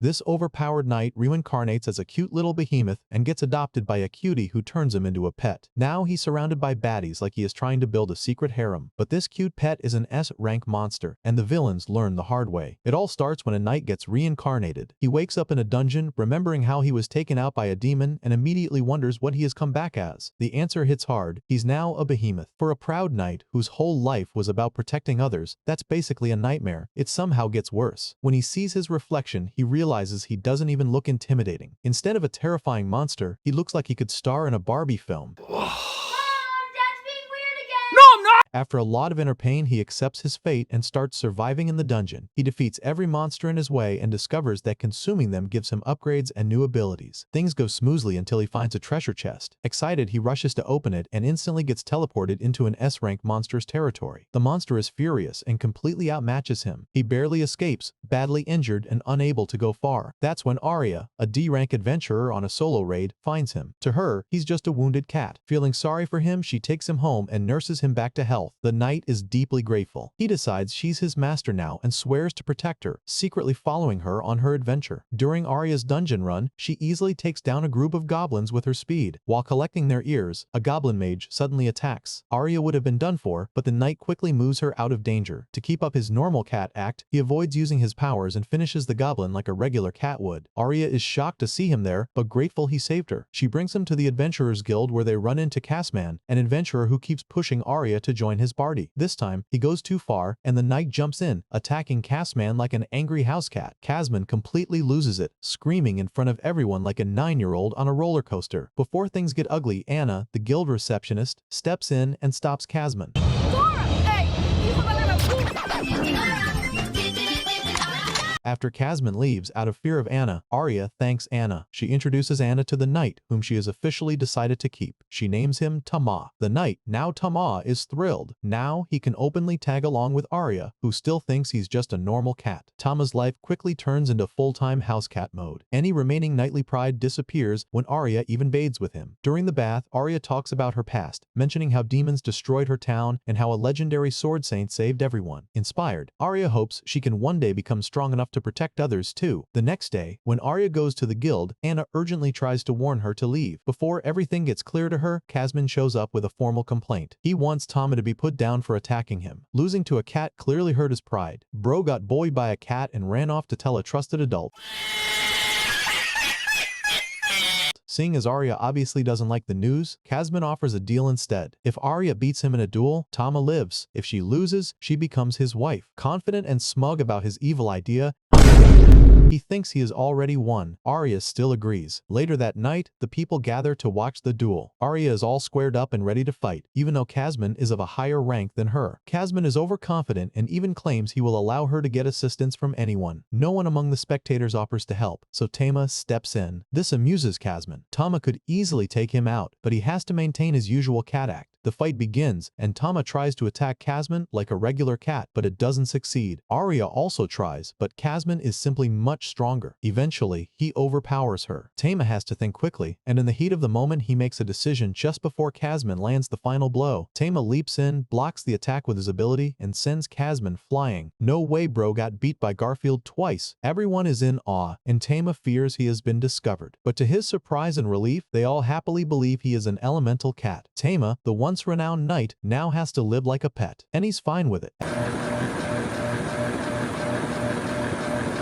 This overpowered knight reincarnates as a cute little behemoth and gets adopted by a cutie who turns him into a pet. Now he's surrounded by baddies like he is trying to build a secret harem. But this cute pet is an S-rank monster, and the villains learn the hard way. It all starts when a knight gets reincarnated. He wakes up in a dungeon, remembering how he was taken out by a demon, and immediately wonders what he has come back as. The answer hits hard. He's now a behemoth. For a proud knight whose whole life was about protecting others, that's basically a nightmare. It somehow gets worse. When he sees his reflection, he realizes he doesn't even look intimidating. Instead of a terrifying monster, he looks like he could star in a Barbie film. After a lot of inner pain, he accepts his fate and starts surviving in the dungeon. He defeats every monster in his way and discovers that consuming them gives him upgrades and new abilities. Things go smoothly until he finds a treasure chest. Excited, he rushes to open it and instantly gets teleported into an S-rank monster's territory. The monster is furious and completely outmatches him. He barely escapes, badly injured and unable to go far. That's when Arya, a D-rank adventurer on a solo raid, finds him. To her, he's just a wounded cat. Feeling sorry for him, she takes him home and nurses him back to health. The knight is deeply grateful. He decides she's his master now and swears to protect her, secretly following her on her adventure. During Arya's dungeon run, she easily takes down a group of goblins with her speed. While collecting their ears, a goblin mage suddenly attacks. Arya would have been done for, but the knight quickly moves her out of danger. To keep up his normal cat act, he avoids using his powers and finishes the goblin like a regular cat would. Arya is shocked to see him there, but grateful he saved her. She brings him to the Adventurers Guild where they run into Cassman, an adventurer who keeps pushing Arya to join his party. This time, he goes too far, and the knight jumps in, attacking Cassman like an angry house cat. Cassman completely loses it, screaming in front of everyone like a 9-year-old on a roller coaster. Before things get ugly, Anna, the guild receptionist, steps in and stops Cassman. After Cassman leaves out of fear of Anna, Arya thanks Anna. She introduces Anna to the knight, whom she has officially decided to keep. She names him Tama. The knight, now Tama, is thrilled. Now he can openly tag along with Arya, who still thinks he's just a normal cat. Tama's life quickly turns into full-time house cat mode. Any remaining knightly pride disappears when Arya even bathes with him. During the bath, Arya talks about her past, mentioning how demons destroyed her town and how a legendary sword saint saved everyone. Inspired, Arya hopes she can one day become strong enough to protect others too. The next day, when Arya goes to the guild, Anna urgently tries to warn her to leave. Before everything gets clear to her, Cassman shows up with a formal complaint. He wants Tama to be put down for attacking him. Losing to a cat clearly hurt his pride. Bro got bullied by a cat and ran off to tell a trusted adult. Seeing as Arya obviously doesn't like the news, Cassman offers a deal instead. If Arya beats him in a duel, Tama lives. If she loses, she becomes his wife. Confident and smug about his evil idea, he thinks he has already won. Arya still agrees. Later that night, the people gather to watch the duel. Arya is all squared up and ready to fight, even though Cassman is of a higher rank than her. Cassman is overconfident and even claims he will allow her to get assistance from anyone. No one among the spectators offers to help, so Tama steps in. This amuses Cassman. Tama could easily take him out, but he has to maintain his usual cat act. The fight begins, and Tama tries to attack Cassman like a regular cat, but it doesn't succeed. Arya also tries, but Cassman is simply much stronger. Eventually, he overpowers her. Tama has to think quickly, and in the heat of the moment, he makes a decision just before Cassman lands the final blow. Tama leaps in, blocks the attack with his ability, and sends Cassman flying. No way bro got beat by Garfield twice. Everyone is in awe, and Tama fears he has been discovered. But to his surprise and relief, they all happily believe he is an elemental cat. Tama, the once renowned knight, now has to live like a pet, and he's fine with it.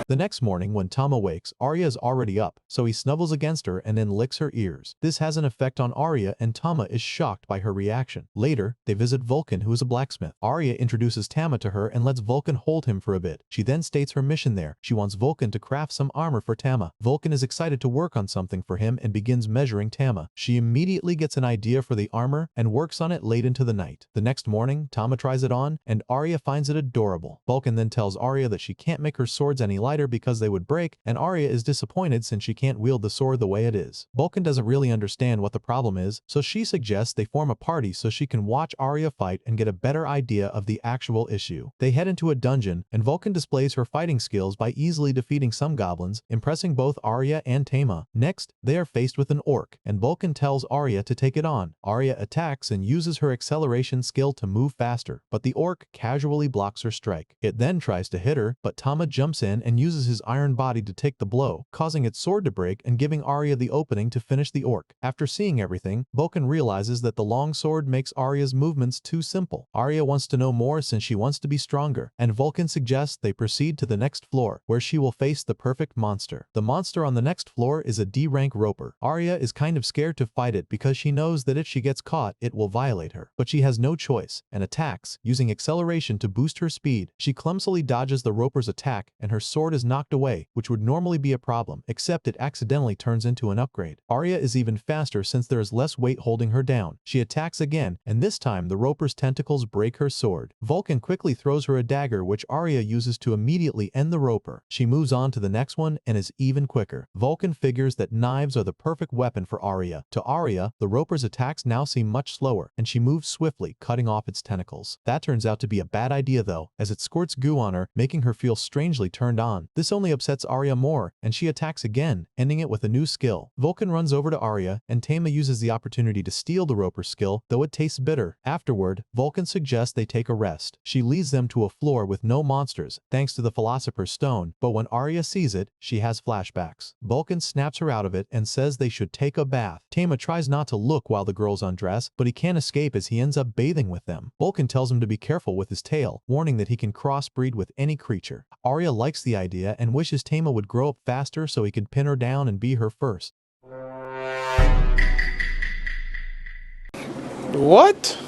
The next morning when Tama wakes, Arya is already up, so he snuggles against her and then licks her ears. This has an effect on Arya and Tama is shocked by her reaction. Later, they visit Vulcan, who is a blacksmith. Arya introduces Tama to her and lets Vulcan hold him for a bit. She then states her mission there. She wants Vulcan to craft some armor for Tama. Vulcan is excited to work on something for him and begins measuring Tama. She immediately gets an idea for the armor and works on it late into the night. The next morning, Tama tries it on and Arya finds it adorable. Vulcan then tells Arya that she can't make her swords any lighter because they would break, and Arya is disappointed since she can't wield the sword the way it is. Vulcan doesn't really understand what the problem is, so she suggests they form a party so she can watch Arya fight and get a better idea of the actual issue. They head into a dungeon, and Vulcan displays her fighting skills by easily defeating some goblins, impressing both Arya and Tama. Next, they are faced with an orc, and Vulcan tells Arya to take it on. Arya attacks and uses her acceleration skill to move faster, but the orc casually blocks her strike. It then tries to hit her, but Tama jumps in and uses uses his iron body to take the blow, causing its sword to break and giving Arya the opening to finish the orc. After seeing everything, Vulcan realizes that the long sword makes Arya's movements too simple. Arya wants to know more since she wants to be stronger, and Vulcan suggests they proceed to the next floor, where she will face the perfect monster. The monster on the next floor is a D-rank roper. Arya is kind of scared to fight it because she knows that if she gets caught, it will violate her. But she has no choice, and attacks, using acceleration to boost her speed. She clumsily dodges the roper's attack, and her sword is knocked away, which would normally be a problem, except it accidentally turns into an upgrade. Arya is even faster since there is less weight holding her down. She attacks again, and this time the roper's tentacles break her sword. Vulcan quickly throws her a dagger which Arya uses to immediately end the roper. She moves on to the next one and is even quicker. Vulcan figures that knives are the perfect weapon for Arya. To Arya, the roper's attacks now seem much slower, and she moves swiftly, cutting off its tentacles. That turns out to be a bad idea though, as it squirts goo on her, making her feel strangely turned on. This only upsets Arya more, and she attacks again, ending it with a new skill. Vulcan runs over to Arya, and Tama uses the opportunity to steal the roper's skill, though it tastes bitter. Afterward, Vulcan suggests they take a rest. She leads them to a floor with no monsters, thanks to the Philosopher's Stone, but when Arya sees it, she has flashbacks. Vulcan snaps her out of it and says they should take a bath. Tama tries not to look while the girls undress, but he can't escape as he ends up bathing with them. Vulcan tells him to be careful with his tail, warning that he can crossbreed with any creature. Arya likes the idea and wishes Tama would grow up faster so he could pin her down and be her first. What?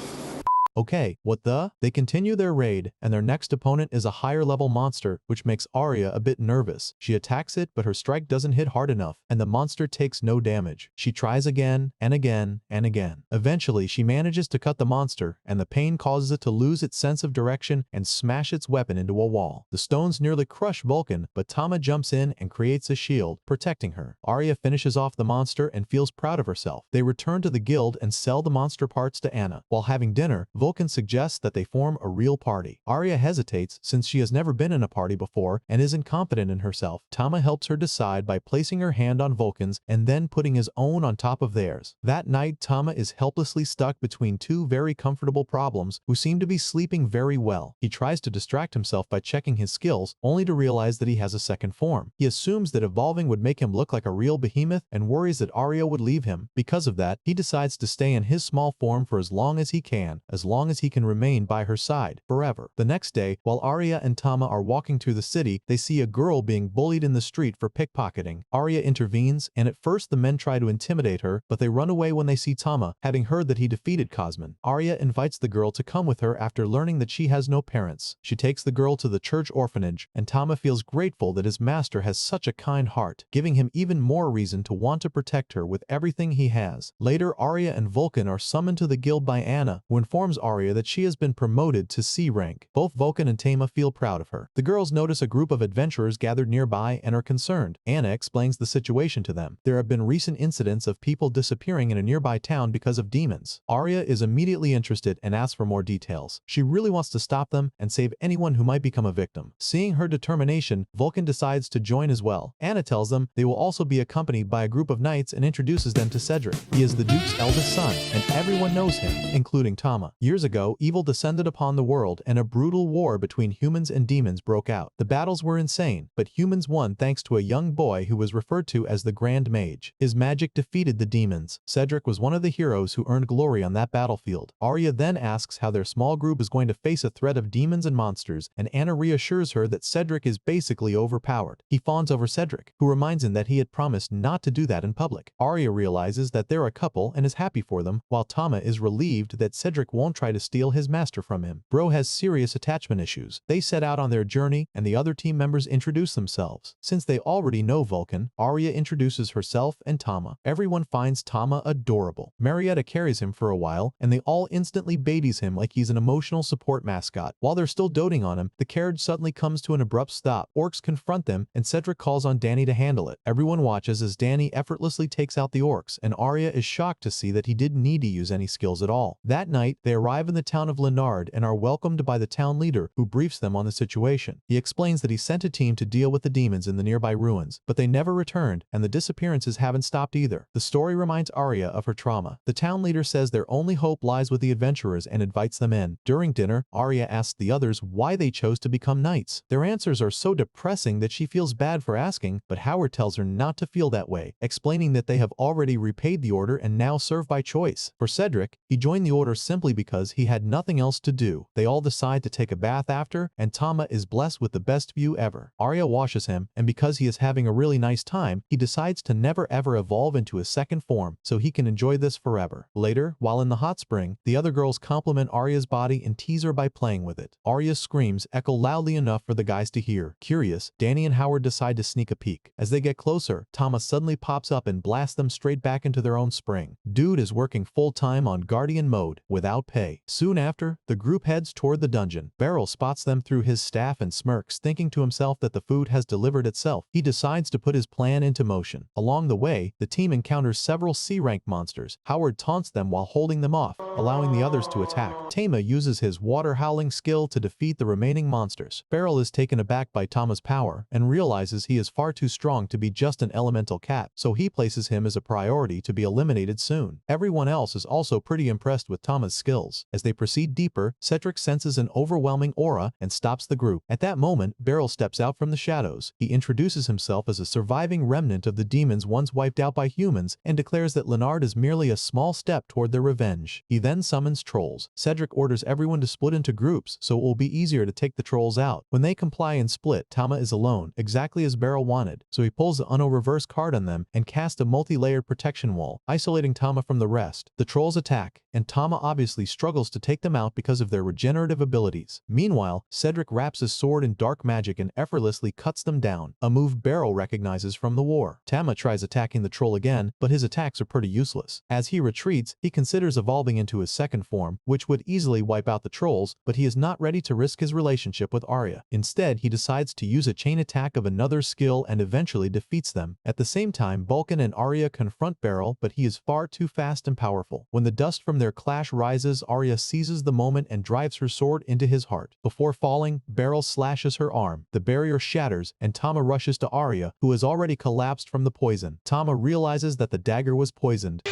Okay, what the? They continue their raid, and their next opponent is a higher level monster, which makes Arya a bit nervous. She attacks it, but her strike doesn't hit hard enough, and the monster takes no damage. She tries again, and again, and again. Eventually, she manages to cut the monster, and the pain causes it to lose its sense of direction and smash its weapon into a wall. The stones nearly crush Vulcan, but Tama jumps in and creates a shield, protecting her. Arya finishes off the monster and feels proud of herself. They return to the guild and sell the monster parts to Anna. While having dinner, Vulcan suggests that they form a real party. Arya hesitates since she has never been in a party before and isn't confident in herself. Tama helps her decide by placing her hand on Vulcan's and then putting his own on top of theirs. That night, Tama is helplessly stuck between two very comfortable problems who seem to be sleeping very well. He tries to distract himself by checking his skills, only to realize that he has a second form. He assumes that evolving would make him look like a real behemoth and worries that Arya would leave him. Because of that, he decides to stay in his small form for as long as he can, as long as he can remain by her side forever. The next day, while Arya and Tama are walking through the city, they see a girl being bullied in the street for pickpocketing. Arya intervenes, and at first the men try to intimidate her, but they run away when they see Tama, having heard that he defeated Cosmin. Arya invites the girl to come with her after learning that she has no parents. She takes the girl to the church orphanage, and Tama feels grateful that his master has such a kind heart, giving him even more reason to want to protect her with everything he has. Later, Arya and Vulcan are summoned to the guild by Anna, who informs Arya that she has been promoted to C rank. Both Vulcan and Tama feel proud of her. The girls notice a group of adventurers gathered nearby and are concerned. Anna explains the situation to them. There have been recent incidents of people disappearing in a nearby town because of demons. Arya is immediately interested and asks for more details. She really wants to stop them and save anyone who might become a victim. Seeing her determination, Vulcan decides to join as well. Anna tells them they will also be accompanied by a group of knights and introduces them to Cedric. He is the Duke's eldest son, and everyone knows him, including Tama. Years ago, evil descended upon the world and a brutal war between humans and demons broke out. The battles were insane, but humans won thanks to a young boy who was referred to as the Grand Mage. His magic defeated the demons. Cedric was one of the heroes who earned glory on that battlefield. Arya then asks how their small group is going to face a threat of demons and monsters, and Anna reassures her that Cedric is basically overpowered. He fawns over Cedric, who reminds him that he had promised not to do that in public. Arya realizes that they're a couple and is happy for them, while Tama is relieved that Cedric won't try to steal his master from him. Bro has serious attachment issues. They set out on their journey, and the other team members introduce themselves. Since they already know Vulcan, Arya introduces herself and Tama. Everyone finds Tama adorable. Marietta carries him for a while, and they all instantly babies him like he's an emotional support mascot. While they're still doting on him, the carriage suddenly comes to an abrupt stop. Orcs confront them, and Cedric calls on Danny to handle it. Everyone watches as Danny effortlessly takes out the orcs, and Arya is shocked to see that he didn't need to use any skills at all. That night, they arrive arrive in the town of Leonard and are welcomed by the town leader, who briefs them on the situation. He explains that he sent a team to deal with the demons in the nearby ruins, but they never returned, and the disappearances haven't stopped either. The story reminds Arya of her trauma. The town leader says their only hope lies with the adventurers and invites them in. During dinner, Arya asks the others why they chose to become knights. Their answers are so depressing that she feels bad for asking, but Howard tells her not to feel that way, explaining that they have already repaid the order and now serve by choice. For Cedric, he joined the order simply because he had nothing else to do. They all decide to take a bath after, and Tama is blessed with the best view ever. Arya washes him, and because he is having a really nice time, he decides to never ever evolve into his second form, so he can enjoy this forever. Later, while in the hot spring, the other girls compliment Arya's body and tease her by playing with it. Arya's screams echo loudly enough for the guys to hear. Curious, Danny and Howard decide to sneak a peek. As they get closer, Tama suddenly pops up and blasts them straight back into their own spring. Dude is working full-time on Guardian mode, without pay. Soon after, the group heads toward the dungeon. Beryl spots them through his staff and smirks, thinking to himself that the food has delivered itself. He decides to put his plan into motion. Along the way, the team encounters several C-rank monsters. Howard taunts them while holding them off, allowing the others to attack. Tama uses his water howling skill to defeat the remaining monsters. Beryl is taken aback by Tama's power and realizes he is far too strong to be just an elemental cat, so he places him as a priority to be eliminated soon. Everyone else is also pretty impressed with Tama's skills. As they proceed deeper, Cedric senses an overwhelming aura and stops the group. At that moment, Beryl steps out from the shadows. He introduces himself as a surviving remnant of the demons once wiped out by humans and declares that Leonard is merely a small step toward their revenge. He then summons trolls. Cedric orders everyone to split into groups so it will be easier to take the trolls out. When they comply and split, Tama is alone, exactly as Beryl wanted, so he pulls the Uno reverse card on them and casts a multi-layered protection wall, isolating Tama from the rest. The trolls attack, and Tama obviously struggles to take them out because of their regenerative abilities. Meanwhile, Cedric wraps his sword in dark magic and effortlessly cuts them down, a move Beryl recognizes from the war. Tama tries attacking the troll again, but his attacks are pretty useless. As he retreats, he considers evolving into his second form, which would easily wipe out the trolls, but he is not ready to risk his relationship with Arya. Instead, he decides to use a chain attack of another skill and eventually defeats them. At the same time, Vulcan and Arya confront Beryl, but he is far too fast and powerful. When the dust from their clash rises, Arya seizes the moment and drives her sword into his heart. Before falling, Beryl slashes her arm. The barrier shatters, and Tama rushes to Arya, who has already collapsed from the poison. Tama realizes that the dagger was poisoned.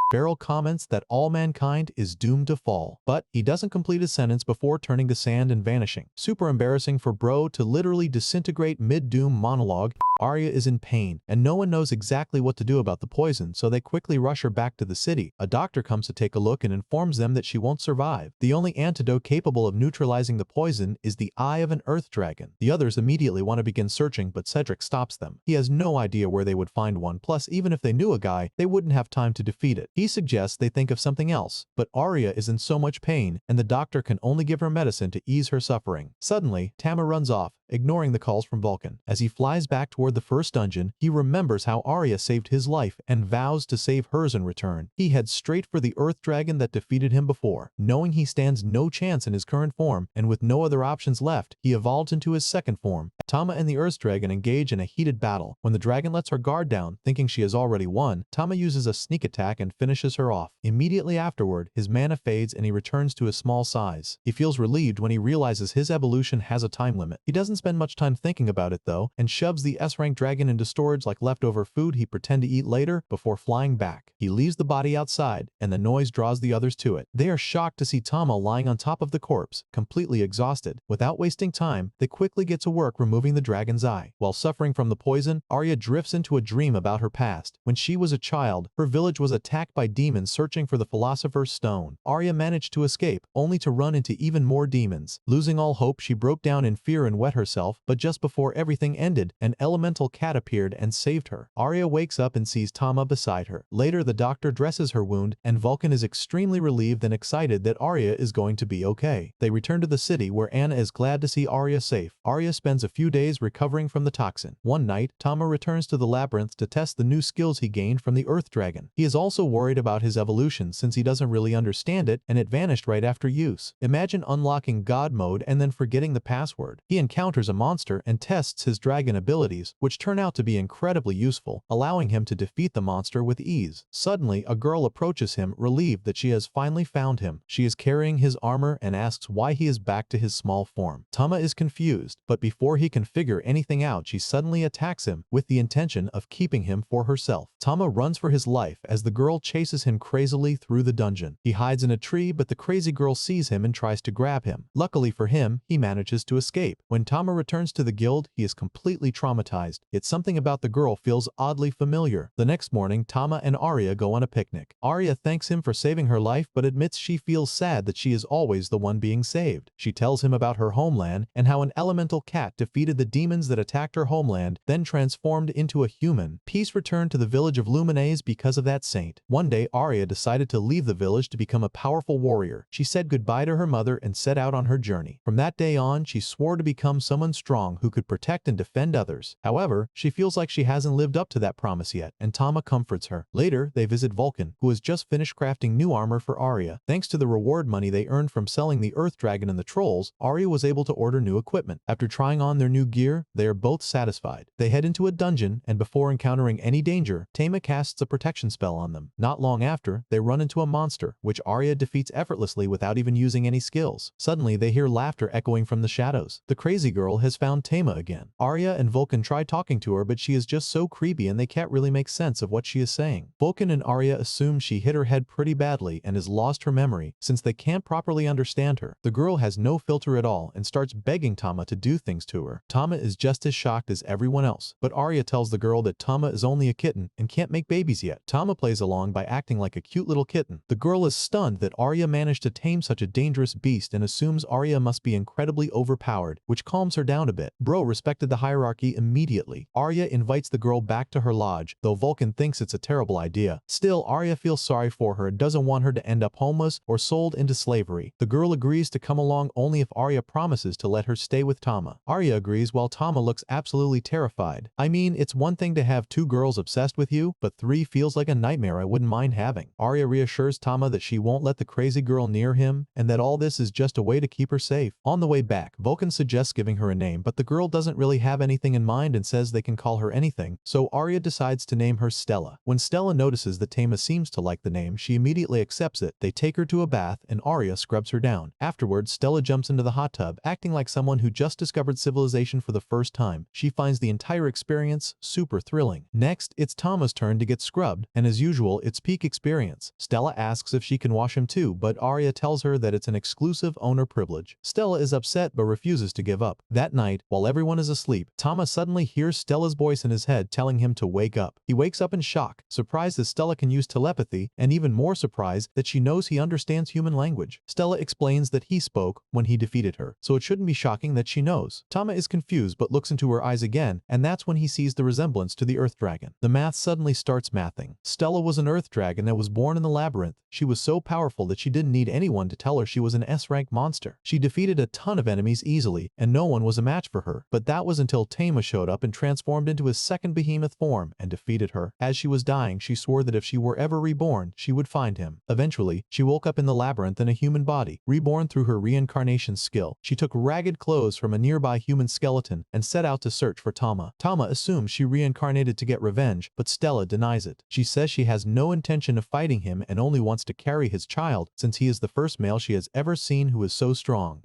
Beryl comments that all mankind is doomed to fall, but he doesn't complete his sentence before turning to sand and vanishing. Super embarrassing for bro to literally disintegrate mid-doom monologue. Arya is in pain, and no one knows exactly what to do about the poison, so they quickly rush her back to the city. A doctor comes to take a look and informs them that she won't survive. The only antidote capable of neutralizing the poison is the eye of an earth dragon. The others immediately want to begin searching, but Cedric stops them. He has no idea where they would find one, plus even if they knew a guy, they wouldn't have time to defeat it. He suggests they think of something else, but Arya is in so much pain, and the doctor can only give her medicine to ease her suffering. Suddenly, Tama runs off, ignoring the calls from Vulcan. As he flies back toward the first dungeon, he remembers how Arya saved his life and vows to save hers in return. He heads straight for the earth dragon that defeated him before. Knowing he stands no chance in his current form, and with no other options left, he evolves into his second form. Tama and the earth dragon engage in a heated battle. When the dragon lets her guard down, thinking she has already won, Tama uses a sneak attack and finishes her off. Immediately afterward, his mana fades and he returns to his small size. He feels relieved when he realizes his evolution has a time limit. He doesn't spend much time thinking about it though, and shoves the S-rank dragon into storage like leftover food he pretend to eat later before flying back. He leaves the body outside, and the noise draws the others to it. They are shocked to see Tama lying on top of the corpse, completely exhausted. Without wasting time, they quickly get to work removing the dragon's eye. While suffering from the poison, Arya drifts into a dream about her past. When she was a child, her village was attacked by demons searching for the Philosopher's Stone. Arya managed to escape, only to run into even more demons. Losing all hope, she broke down in fear and wet herself, but just before everything ended, an elemental cat appeared and saved her. Arya wakes up and sees Tama beside her. Later, the doctor dresses her wound, and Vulcan is extremely relieved and excited that Arya is going to be okay. They return to the city where Anna is glad to see Arya safe. Arya spends a few days recovering from the toxin. One night, Tama returns to the labyrinth to test the new skills he gained from the Earth Dragon. He is also worried about his evolution since he doesn't really understand it and it vanished right after use. Imagine unlocking God mode and then forgetting the password. He encounters encounters a monster and tests his dragon abilities, which turn out to be incredibly useful, allowing him to defeat the monster with ease. Suddenly, a girl approaches him, relieved that she has finally found him. She is carrying his armor and asks why he is back to his small form. Tama is confused, but before he can figure anything out, she suddenly attacks him with the intention of keeping him for herself. Tama runs for his life as the girl chases him crazily through the dungeon. He hides in a tree, but the crazy girl sees him and tries to grab him. Luckily for him, he manages to escape. When Tama returns to the guild, he is completely traumatized. Yet something about the girl feels oddly familiar. The next morning, Tama and Arya go on a picnic. Arya thanks him for saving her life, but admits she feels sad that she is always the one being saved. She tells him about her homeland and how an elemental cat defeated the demons that attacked her homeland, then transformed into a human. Peace returned to the village of Lumines because of that saint. One day, Arya decided to leave the village to become a powerful warrior. She said goodbye to her mother and set out on her journey. From that day on, she swore to become someone strong who could protect and defend others. However, she feels like she hasn't lived up to that promise yet, and Tama comforts her. Later, they visit Vulcan, who has just finished crafting new armor for Arya. Thanks to the reward money they earned from selling the Earth Dragon and the Trolls, Arya was able to order new equipment. After trying on their new gear, they are both satisfied. They head into a dungeon, and before encountering any danger, Tama casts a protection spell on them. Not long after, they run into a monster, which Arya defeats effortlessly without even using any skills. Suddenly, they hear laughter echoing from the shadows. The crazy girl has found Tama again. Arya and Vulcan try talking to her, but she is just so creepy and they can't really make sense of what she is saying. Vulcan and Arya assume she hit her head pretty badly and has lost her memory, since they can't properly understand her. The girl has no filter at all and starts begging Tama to do things to her. Tama is just as shocked as everyone else, but Arya tells the girl that Tama is only a kitten and can't make babies yet. Tama plays along by acting like a cute little kitten. The girl is stunned that Arya managed to tame such a dangerous beast and assumes Arya must be incredibly overpowered, which calms her down a bit. Bro respected the hierarchy immediately. Arya invites the girl back to her lodge, though Vulcan thinks it's a terrible idea. Still, Arya feels sorry for her and doesn't want her to end up homeless or sold into slavery. The girl agrees to come along only if Arya promises to let her stay with Tama. Arya agrees while Tama looks absolutely terrified. I mean, it's one thing to have two girls obsessed with you, but three feels like a nightmare I wouldn't mind having. Arya reassures Tama that she won't let the crazy girl near him and that all this is just a way to keep her safe. On the way back, Vulcan suggests giving her a name, but the girl doesn't really have anything in mind and says they can call her anything, so Arya decides to name her Stella. When Stella notices that Tama seems to like the name, she immediately accepts it. They take her to a bath and Arya scrubs her down. Afterwards, Stella jumps into the hot tub, acting like someone who just discovered civilization for the first time. She finds the entire experience super thrilling. Next, it's Tama's turn to get scrubbed, and as usual, it's peak experience. Stella asks if she can wash him too, but Arya tells her that it's an exclusive owner privilege. Stella is upset but refuses to give up. That night, while everyone is asleep, Tama suddenly hears Stella's voice in his head telling him to wake up. He wakes up in shock, surprised that Stella can use telepathy, and even more surprised that she knows he understands human language. Stella explains that he spoke when he defeated her, so it shouldn't be shocking that she knows. Tama is confused but looks into her eyes again, and that's when he sees the resemblance to the Earth Dragon. The math suddenly starts mathing. Stella was an Earth Dragon that was born in the labyrinth. She was so powerful that she didn't need anyone to tell her she was an S-rank monster. She defeated a ton of enemies easily, and no one was a match for her. But that was until Tama showed up and transformed into his second behemoth form and defeated her. As she was dying, she swore that if she were ever reborn, she would find him. Eventually, she woke up in the labyrinth in a human body. Reborn through her reincarnation skill, she took ragged clothes from a nearby human skeleton and set out to search for Tama. Tama assumes she reincarnated to get revenge, but Stella denies it. She says she has no intention of fighting him and only wants to carry his child, since he is the first male she has ever seen who is so strong.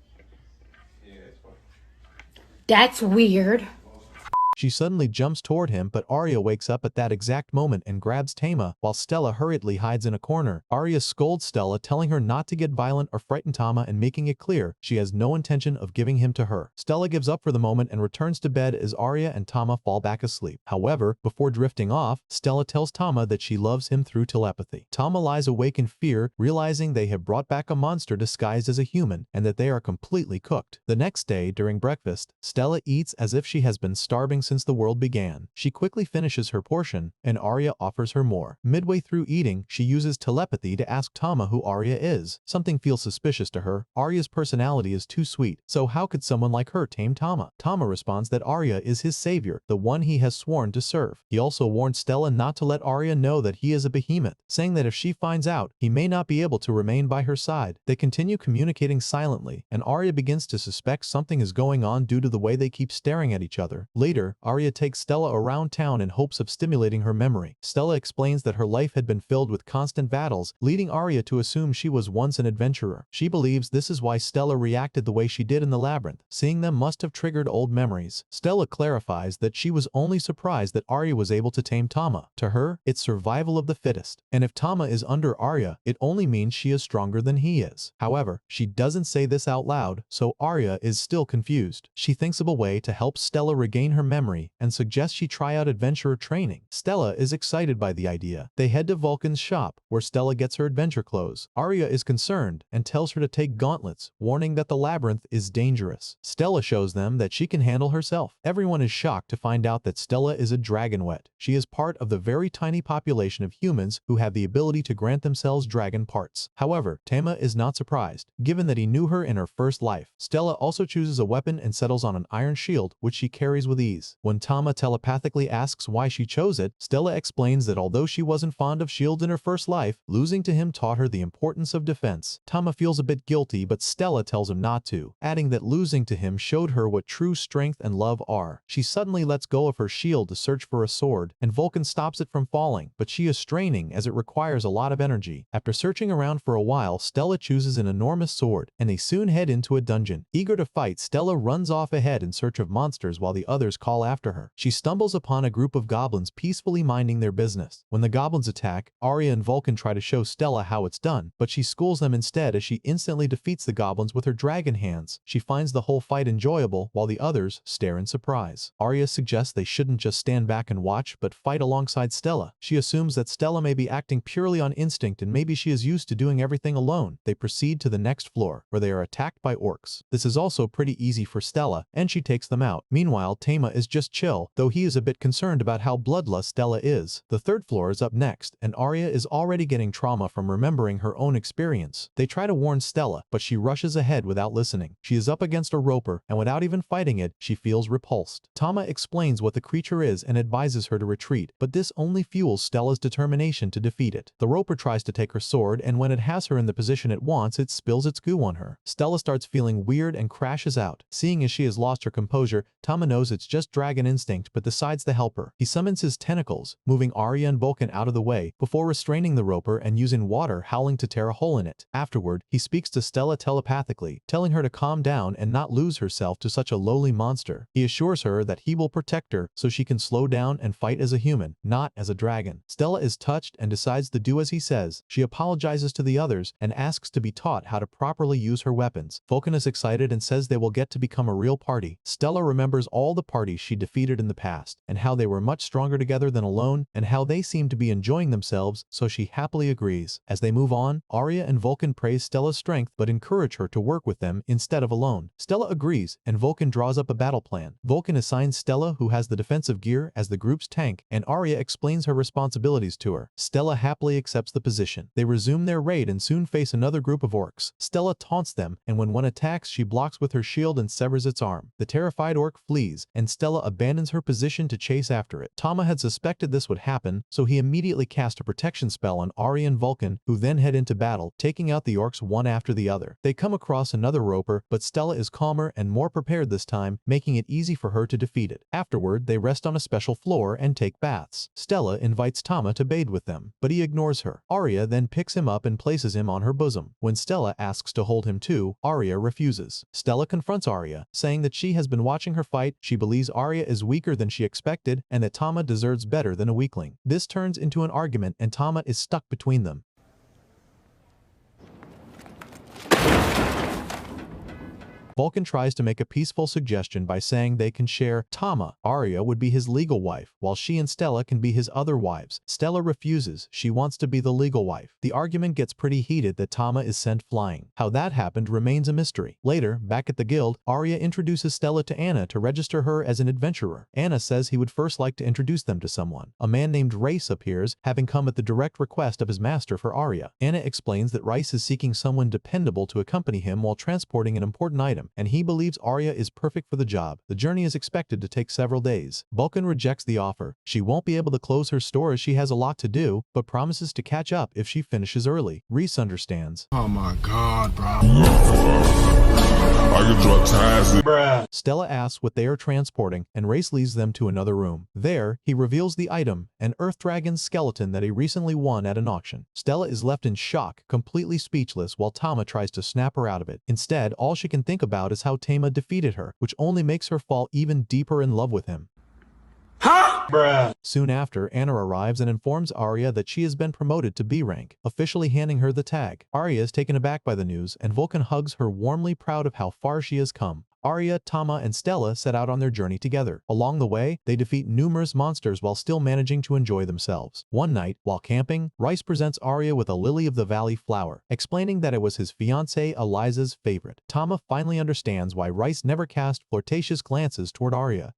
That's weird. She suddenly jumps toward him, but Arya wakes up at that exact moment and grabs Tama, while Stella hurriedly hides in a corner. Arya scolds Stella, telling her not to get violent or frighten Tama and making it clear she has no intention of giving him to her. Stella gives up for the moment and returns to bed as Arya and Tama fall back asleep. However, before drifting off, Stella tells Tama that she loves him through telepathy. Tama lies awake in fear, realizing they have brought back a monster disguised as a human and that they are completely cooked. The next day, during breakfast, Stella eats as if she has been starving since since the world began. She quickly finishes her portion, and Arya offers her more. Midway through eating, she uses telepathy to ask Tama who Arya is. Something feels suspicious to her. Arya's personality is too sweet, so how could someone like her tame Tama? Tama responds that Arya is his savior, the one he has sworn to serve. He also warns Stella not to let Arya know that he is a behemoth, saying that if she finds out, he may not be able to remain by her side. They continue communicating silently, and Arya begins to suspect something is going on due to the way they keep staring at each other. Later, Arya takes Stella around town in hopes of stimulating her memory. Stella explains that her life had been filled with constant battles, leading Arya to assume she was once an adventurer. She believes this is why Stella reacted the way she did in the labyrinth. Seeing them must have triggered old memories. Stella clarifies that she was only surprised that Arya was able to tame Tama. To her, it's survival of the fittest. And if Tama is under Arya, it only means she is stronger than he is. However, she doesn't say this out loud, so Arya is still confused. She thinks of a way to help Stella regain her memory and suggests she try out adventurer training. Stella is excited by the idea. They head to Vulcan's shop, where Stella gets her adventure clothes. Arya is concerned and tells her to take gauntlets, warning that the labyrinth is dangerous. Stella shows them that she can handle herself. Everyone is shocked to find out that Stella is a dragonwet. She is part of the very tiny population of humans who have the ability to grant themselves dragon parts. However, Tama is not surprised, given that he knew her in her first life. Stella also chooses a weapon and settles on an iron shield, which she carries with ease. When Tama telepathically asks why she chose it, Stella explains that although she wasn't fond of shields in her first life, losing to him taught her the importance of defense. Tama feels a bit guilty, but Stella tells him not to, adding that losing to him showed her what true strength and love are. She suddenly lets go of her shield to search for a sword, and Vulcan stops it from falling, but she is straining as it requires a lot of energy. After searching around for a while, Stella chooses an enormous sword, and they soon head into a dungeon. Eager to fight, Stella runs off ahead in search of monsters while the others call after her. She stumbles upon a group of goblins peacefully minding their business. When the goblins attack, Arya and Vulcan try to show Stella how it's done, but she schools them instead as she instantly defeats the goblins with her dragon hands. She finds the whole fight enjoyable while the others stare in surprise. Arya suggests they shouldn't just stand back and watch, but fight alongside Stella. She assumes that Stella may be acting purely on instinct and maybe she is used to doing everything alone. They proceed to the next floor, where they are attacked by orcs. This is also pretty easy for Stella, and she takes them out. Meanwhile, Tama is just chill, though he is a bit concerned about how bloodlust Stella is. The third floor is up next, and Arya is already getting trauma from remembering her own experience. They try to warn Stella, but she rushes ahead without listening. She is up against a roper, and without even fighting it, she feels repulsed. Tama explains what the creature is and advises her to retreat, but this only fuels Stella's determination to defeat it. The roper tries to take her sword, and when it has her in the position it wants, it spills its goo on her. Stella starts feeling weird and crashes out. Seeing as she has lost her composure, Tama knows it's just dragon instinct but decides to help her. He summons his tentacles, moving Arya and Vulcan out of the way, before restraining the roper and using water howling to tear a hole in it. Afterward, he speaks to Stella telepathically, telling her to calm down and not lose herself to such a lowly monster. He assures her that he will protect her so she can slow down and fight as a human, not as a dragon. Stella is touched and decides to do as he says. She apologizes to the others and asks to be taught how to properly use her weapons. Vulcan is excited and says they will get to become a real party. Stella remembers all the parties she defeated in the past, and how they were much stronger together than alone, and how they seemed to be enjoying themselves, so she happily agrees. As they move on, Arya and Vulcan praise Stella's strength but encourage her to work with them instead of alone. Stella agrees, and Vulcan draws up a battle plan. Vulcan assigns Stella, who has the defensive gear, as the group's tank, and Arya explains her responsibilities to her. Stella happily accepts the position. They resume their raid and soon face another group of orcs. Stella taunts them, and when one attacks, she blocks with her shield and severs its arm. The terrified orc flees, and Stella abandons her position to chase after it. Tama had suspected this would happen, so he immediately cast a protection spell on Arya and Vulcan, who then head into battle, taking out the orcs one after the other. They come across another roper, but Stella is calmer and more prepared this time, making it easy for her to defeat it. Afterward, they rest on a special floor and take baths. Stella invites Tama to bathe with them, but he ignores her. Arya then picks him up and places him on her bosom. When Stella asks to hold him too, Arya refuses. Stella confronts Arya, saying that she has been watching her fight, she believes Arya is weaker than she expected, and that Tama deserves better than a weakling. This turns into an argument and Tama is stuck between them. Vulcan tries to make a peaceful suggestion by saying they can share Tama. Arya would be his legal wife, while she and Stella can be his other wives. Stella refuses. She wants to be the legal wife. The argument gets pretty heated that Tama is sent flying. How that happened remains a mystery. Later, back at the guild, Arya introduces Stella to Anna to register her as an adventurer. Anna says he would first like to introduce them to someone. A man named Rice appears, having come at the direct request of his master for Arya. Anna explains that Rice is seeking someone dependable to accompany him while transporting an important item, and he believes Arya is perfect for the job. The journey is expected to take several days. Vulcan rejects the offer. She won't be able to close her store as she has a lot to do, but promises to catch up if she finishes early. Reese understands. Oh my god, bro. Stella asks what they are transporting, and Race leads them to another room. There, he reveals the item, an Earth Dragon's skeleton that he recently won at an auction. Stella is left in shock, completely speechless, while Tama tries to snap her out of it. Instead, all she can think about is how Tama defeated her, which only makes her fall even deeper in love with him. Huh? Bruh. Soon after, Anna arrives and informs Arya that she has been promoted to B rank, officially handing her the tag. Arya is taken aback by the news, and Vulcan hugs her warmly, proud of how far she has come. Arya, Tama, and Stella set out on their journey together. Along the way, they defeat numerous monsters while still managing to enjoy themselves. One night, while camping, Rice presents Arya with a lily-of-the-valley flower, explaining that it was his fiancée Eliza's favorite. Tama finally understands why Rice never cast flirtatious glances toward Arya.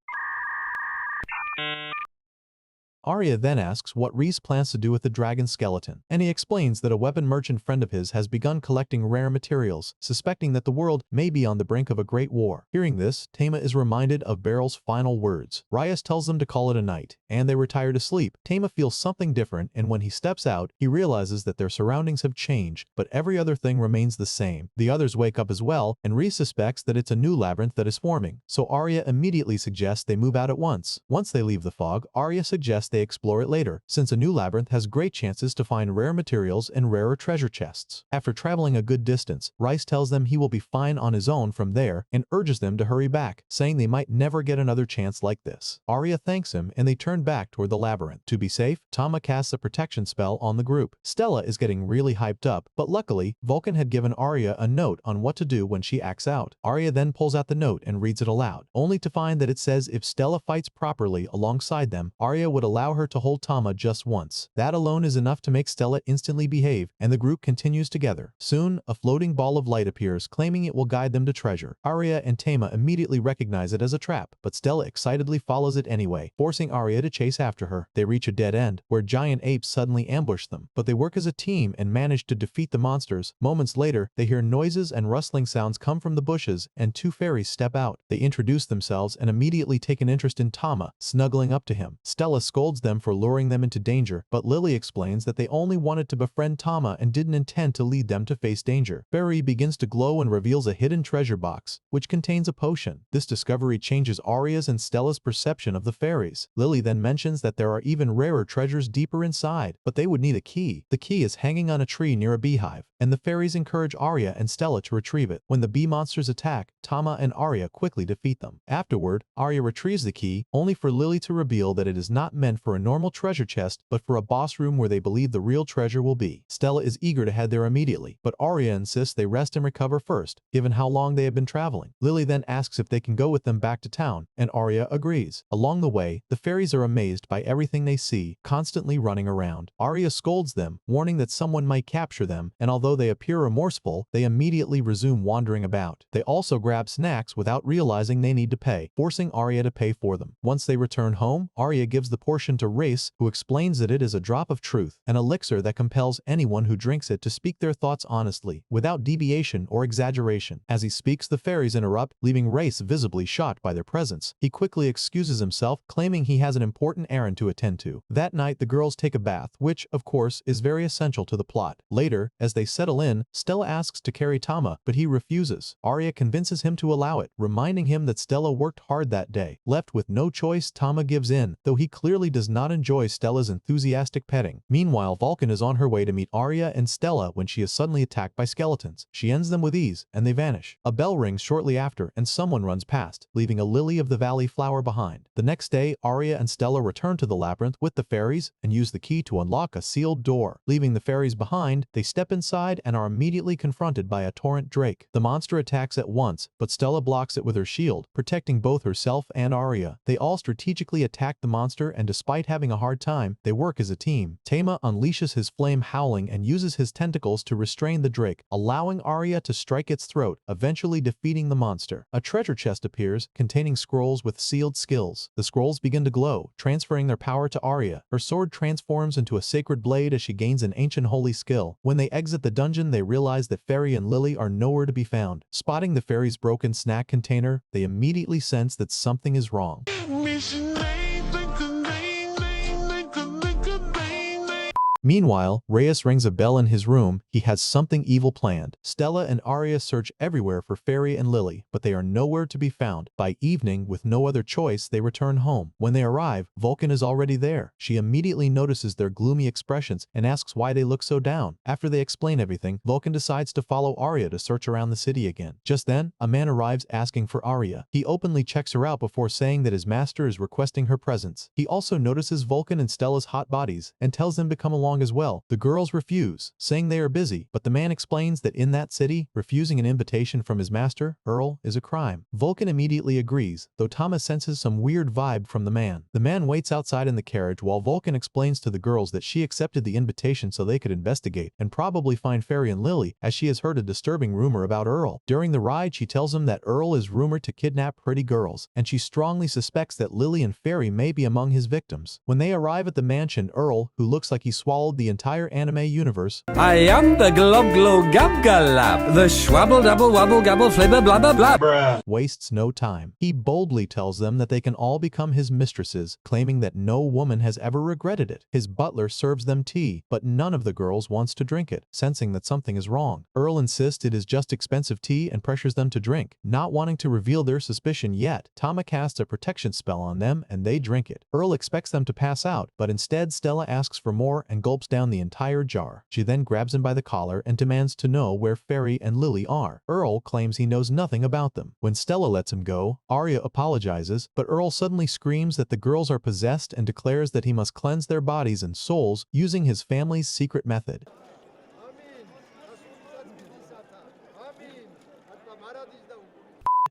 Arya then asks what Reese plans to do with the dragon skeleton, and he explains that a weapon merchant friend of his has begun collecting rare materials, suspecting that the world may be on the brink of a great war. Hearing this, Tama is reminded of Beryl's final words. Rias tells them to call it a night, and they retire to sleep. Tama feels something different, and when he steps out, he realizes that their surroundings have changed, but every other thing remains the same. The others wake up as well, and Reese suspects that it's a new labyrinth that is forming, so Arya immediately suggests they move out at once. Once they leave the fog, Arya suggests they explore it later, since a new labyrinth has great chances to find rare materials and rarer treasure chests. After traveling a good distance, Rice tells them he will be fine on his own from there and urges them to hurry back, saying they might never get another chance like this. Arya thanks him and they turn back toward the labyrinth. To be safe, Tama casts a protection spell on the group. Stella is getting really hyped up, but luckily, Vulcan had given Arya a note on what to do when she acts out. Arya then pulls out the note and reads it aloud, only to find that it says if Stella fights properly alongside them, Arya would allow her to hold Tama just once. That alone is enough to make Stella instantly behave, and the group continues together. Soon, a floating ball of light appears, claiming it will guide them to treasure. Arya and Tama immediately recognize it as a trap, but Stella excitedly follows it anyway, forcing Arya to chase after her. They reach a dead end, where giant apes suddenly ambush them, but they work as a team and manage to defeat the monsters. Moments later, they hear noises and rustling sounds come from the bushes, and two fairies step out. They introduce themselves and immediately take an interest in Tama, snuggling up to him. Stella scolds them for luring them into danger, but Lily explains that they only wanted to befriend Tama and didn't intend to lead them to face danger. Fairy begins to glow and reveals a hidden treasure box, which contains a potion. This discovery changes Arya's and Stella's perception of the fairies. Lily then mentions that there are even rarer treasures deeper inside, but they would need a key. The key is hanging on a tree near a beehive, and the fairies encourage Arya and Stella to retrieve it. When the bee monsters attack, Tama and Arya quickly defeat them. Afterward, Arya retrieves the key, only for Lily to reveal that it is not meant for a normal treasure chest, but for a boss room where they believe the real treasure will be. Stella is eager to head there immediately, but Arya insists they rest and recover first, given how long they have been traveling. Lily then asks if they can go with them back to town, and Arya agrees. Along the way, the fairies are amazed by everything they see, constantly running around. Arya scolds them, warning that someone might capture them, and although they appear remorseful, they immediately resume wandering about. They also grab snacks without realizing they need to pay, forcing Arya to pay for them. Once they return home, Arya gives the portion to Race, who explains that it is a drop of truth, an elixir that compels anyone who drinks it to speak their thoughts honestly, without deviation or exaggeration. As he speaks, the fairies interrupt, leaving Race visibly shocked by their presence. He quickly excuses himself, claiming he has an important errand to attend to. That night, the girls take a bath, which, of course, is very essential to the plot. Later, as they settle in, Stella asks to carry Tama, but he refuses. Arya convinces him to allow it, reminding him that Stella worked hard that day. Left with no choice, Tama gives in, though he clearly does not enjoy Stella's enthusiastic petting. Meanwhile, Vulcan is on her way to meet Arya and Stella when she is suddenly attacked by skeletons. She ends them with ease, and they vanish. A bell rings shortly after, and someone runs past, leaving a lily of the valley flower behind. The next day, Arya and Stella return to the labyrinth with the fairies and use the key to unlock a sealed door. Leaving the fairies behind, they step inside and are immediately confronted by a torrent drake. The monster attacks at once, but Stella blocks it with her shield, protecting both herself and Arya. They all strategically attack the monster, and despite having a hard time, they work as a team. Tama unleashes his flame howling and uses his tentacles to restrain the drake, allowing Arya to strike its throat, eventually defeating the monster. A treasure chest appears, containing scrolls with sealed skills. The scrolls begin to glow, transferring their power to Arya. Her sword transforms into a sacred blade as she gains an ancient holy skill. When they exit the dungeon, they realize that Fairy and Lily are nowhere to be found. Spotting the fairy's broken snack container, they immediately sense that something is wrong. Meanwhile, Reyes rings a bell in his room. He has something evil planned. Stella and Arya search everywhere for Fairy and Lily, but they are nowhere to be found. By evening, with no other choice, they return home. When they arrive, Vulcan is already there. She immediately notices their gloomy expressions and asks why they look so down. After they explain everything, Vulcan decides to follow Arya to search around the city again. Just then, a man arrives asking for Arya. He openly checks her out before saying that his master is requesting her presence. He also notices Vulcan and Stella's hot bodies and tells them to come along as well. The girls refuse, saying they are busy, but the man explains that in that city, refusing an invitation from his master, Earl, is a crime. Vulcan immediately agrees, though Thomas senses some weird vibe from the man. The man waits outside in the carriage while Vulcan explains to the girls that she accepted the invitation so they could investigate and probably find Fairy and Lily, as she has heard a disturbing rumor about Earl. During the ride, she tells him that Earl is rumored to kidnap pretty girls, and she strongly suspects that Lily and Fairy may be among his victims. When they arrive at the mansion, Earl, who looks like he swallowed the entire anime universe, I am the glob glow gab galab, the schwabble double wobble gabble flibber blah blah blah. Bruh. wastes no time. He boldly tells them that they can all become his mistresses, claiming that no woman has ever regretted it. His butler serves them tea, but none of the girls wants to drink it, sensing that something is wrong. Earl insists it is just expensive tea and pressures them to drink. Not wanting to reveal their suspicion yet, Tama casts a protection spell on them and they drink it. Earl expects them to pass out, but instead Stella asks for more and gulps down the entire jar. She then grabs him by the collar and demands to know where Fairy and Lily are. Earl claims he knows nothing about them. When Stella lets him go, Arya apologizes, but Earl suddenly screams that the girls are possessed and declares that he must cleanse their bodies and souls using his family's secret method.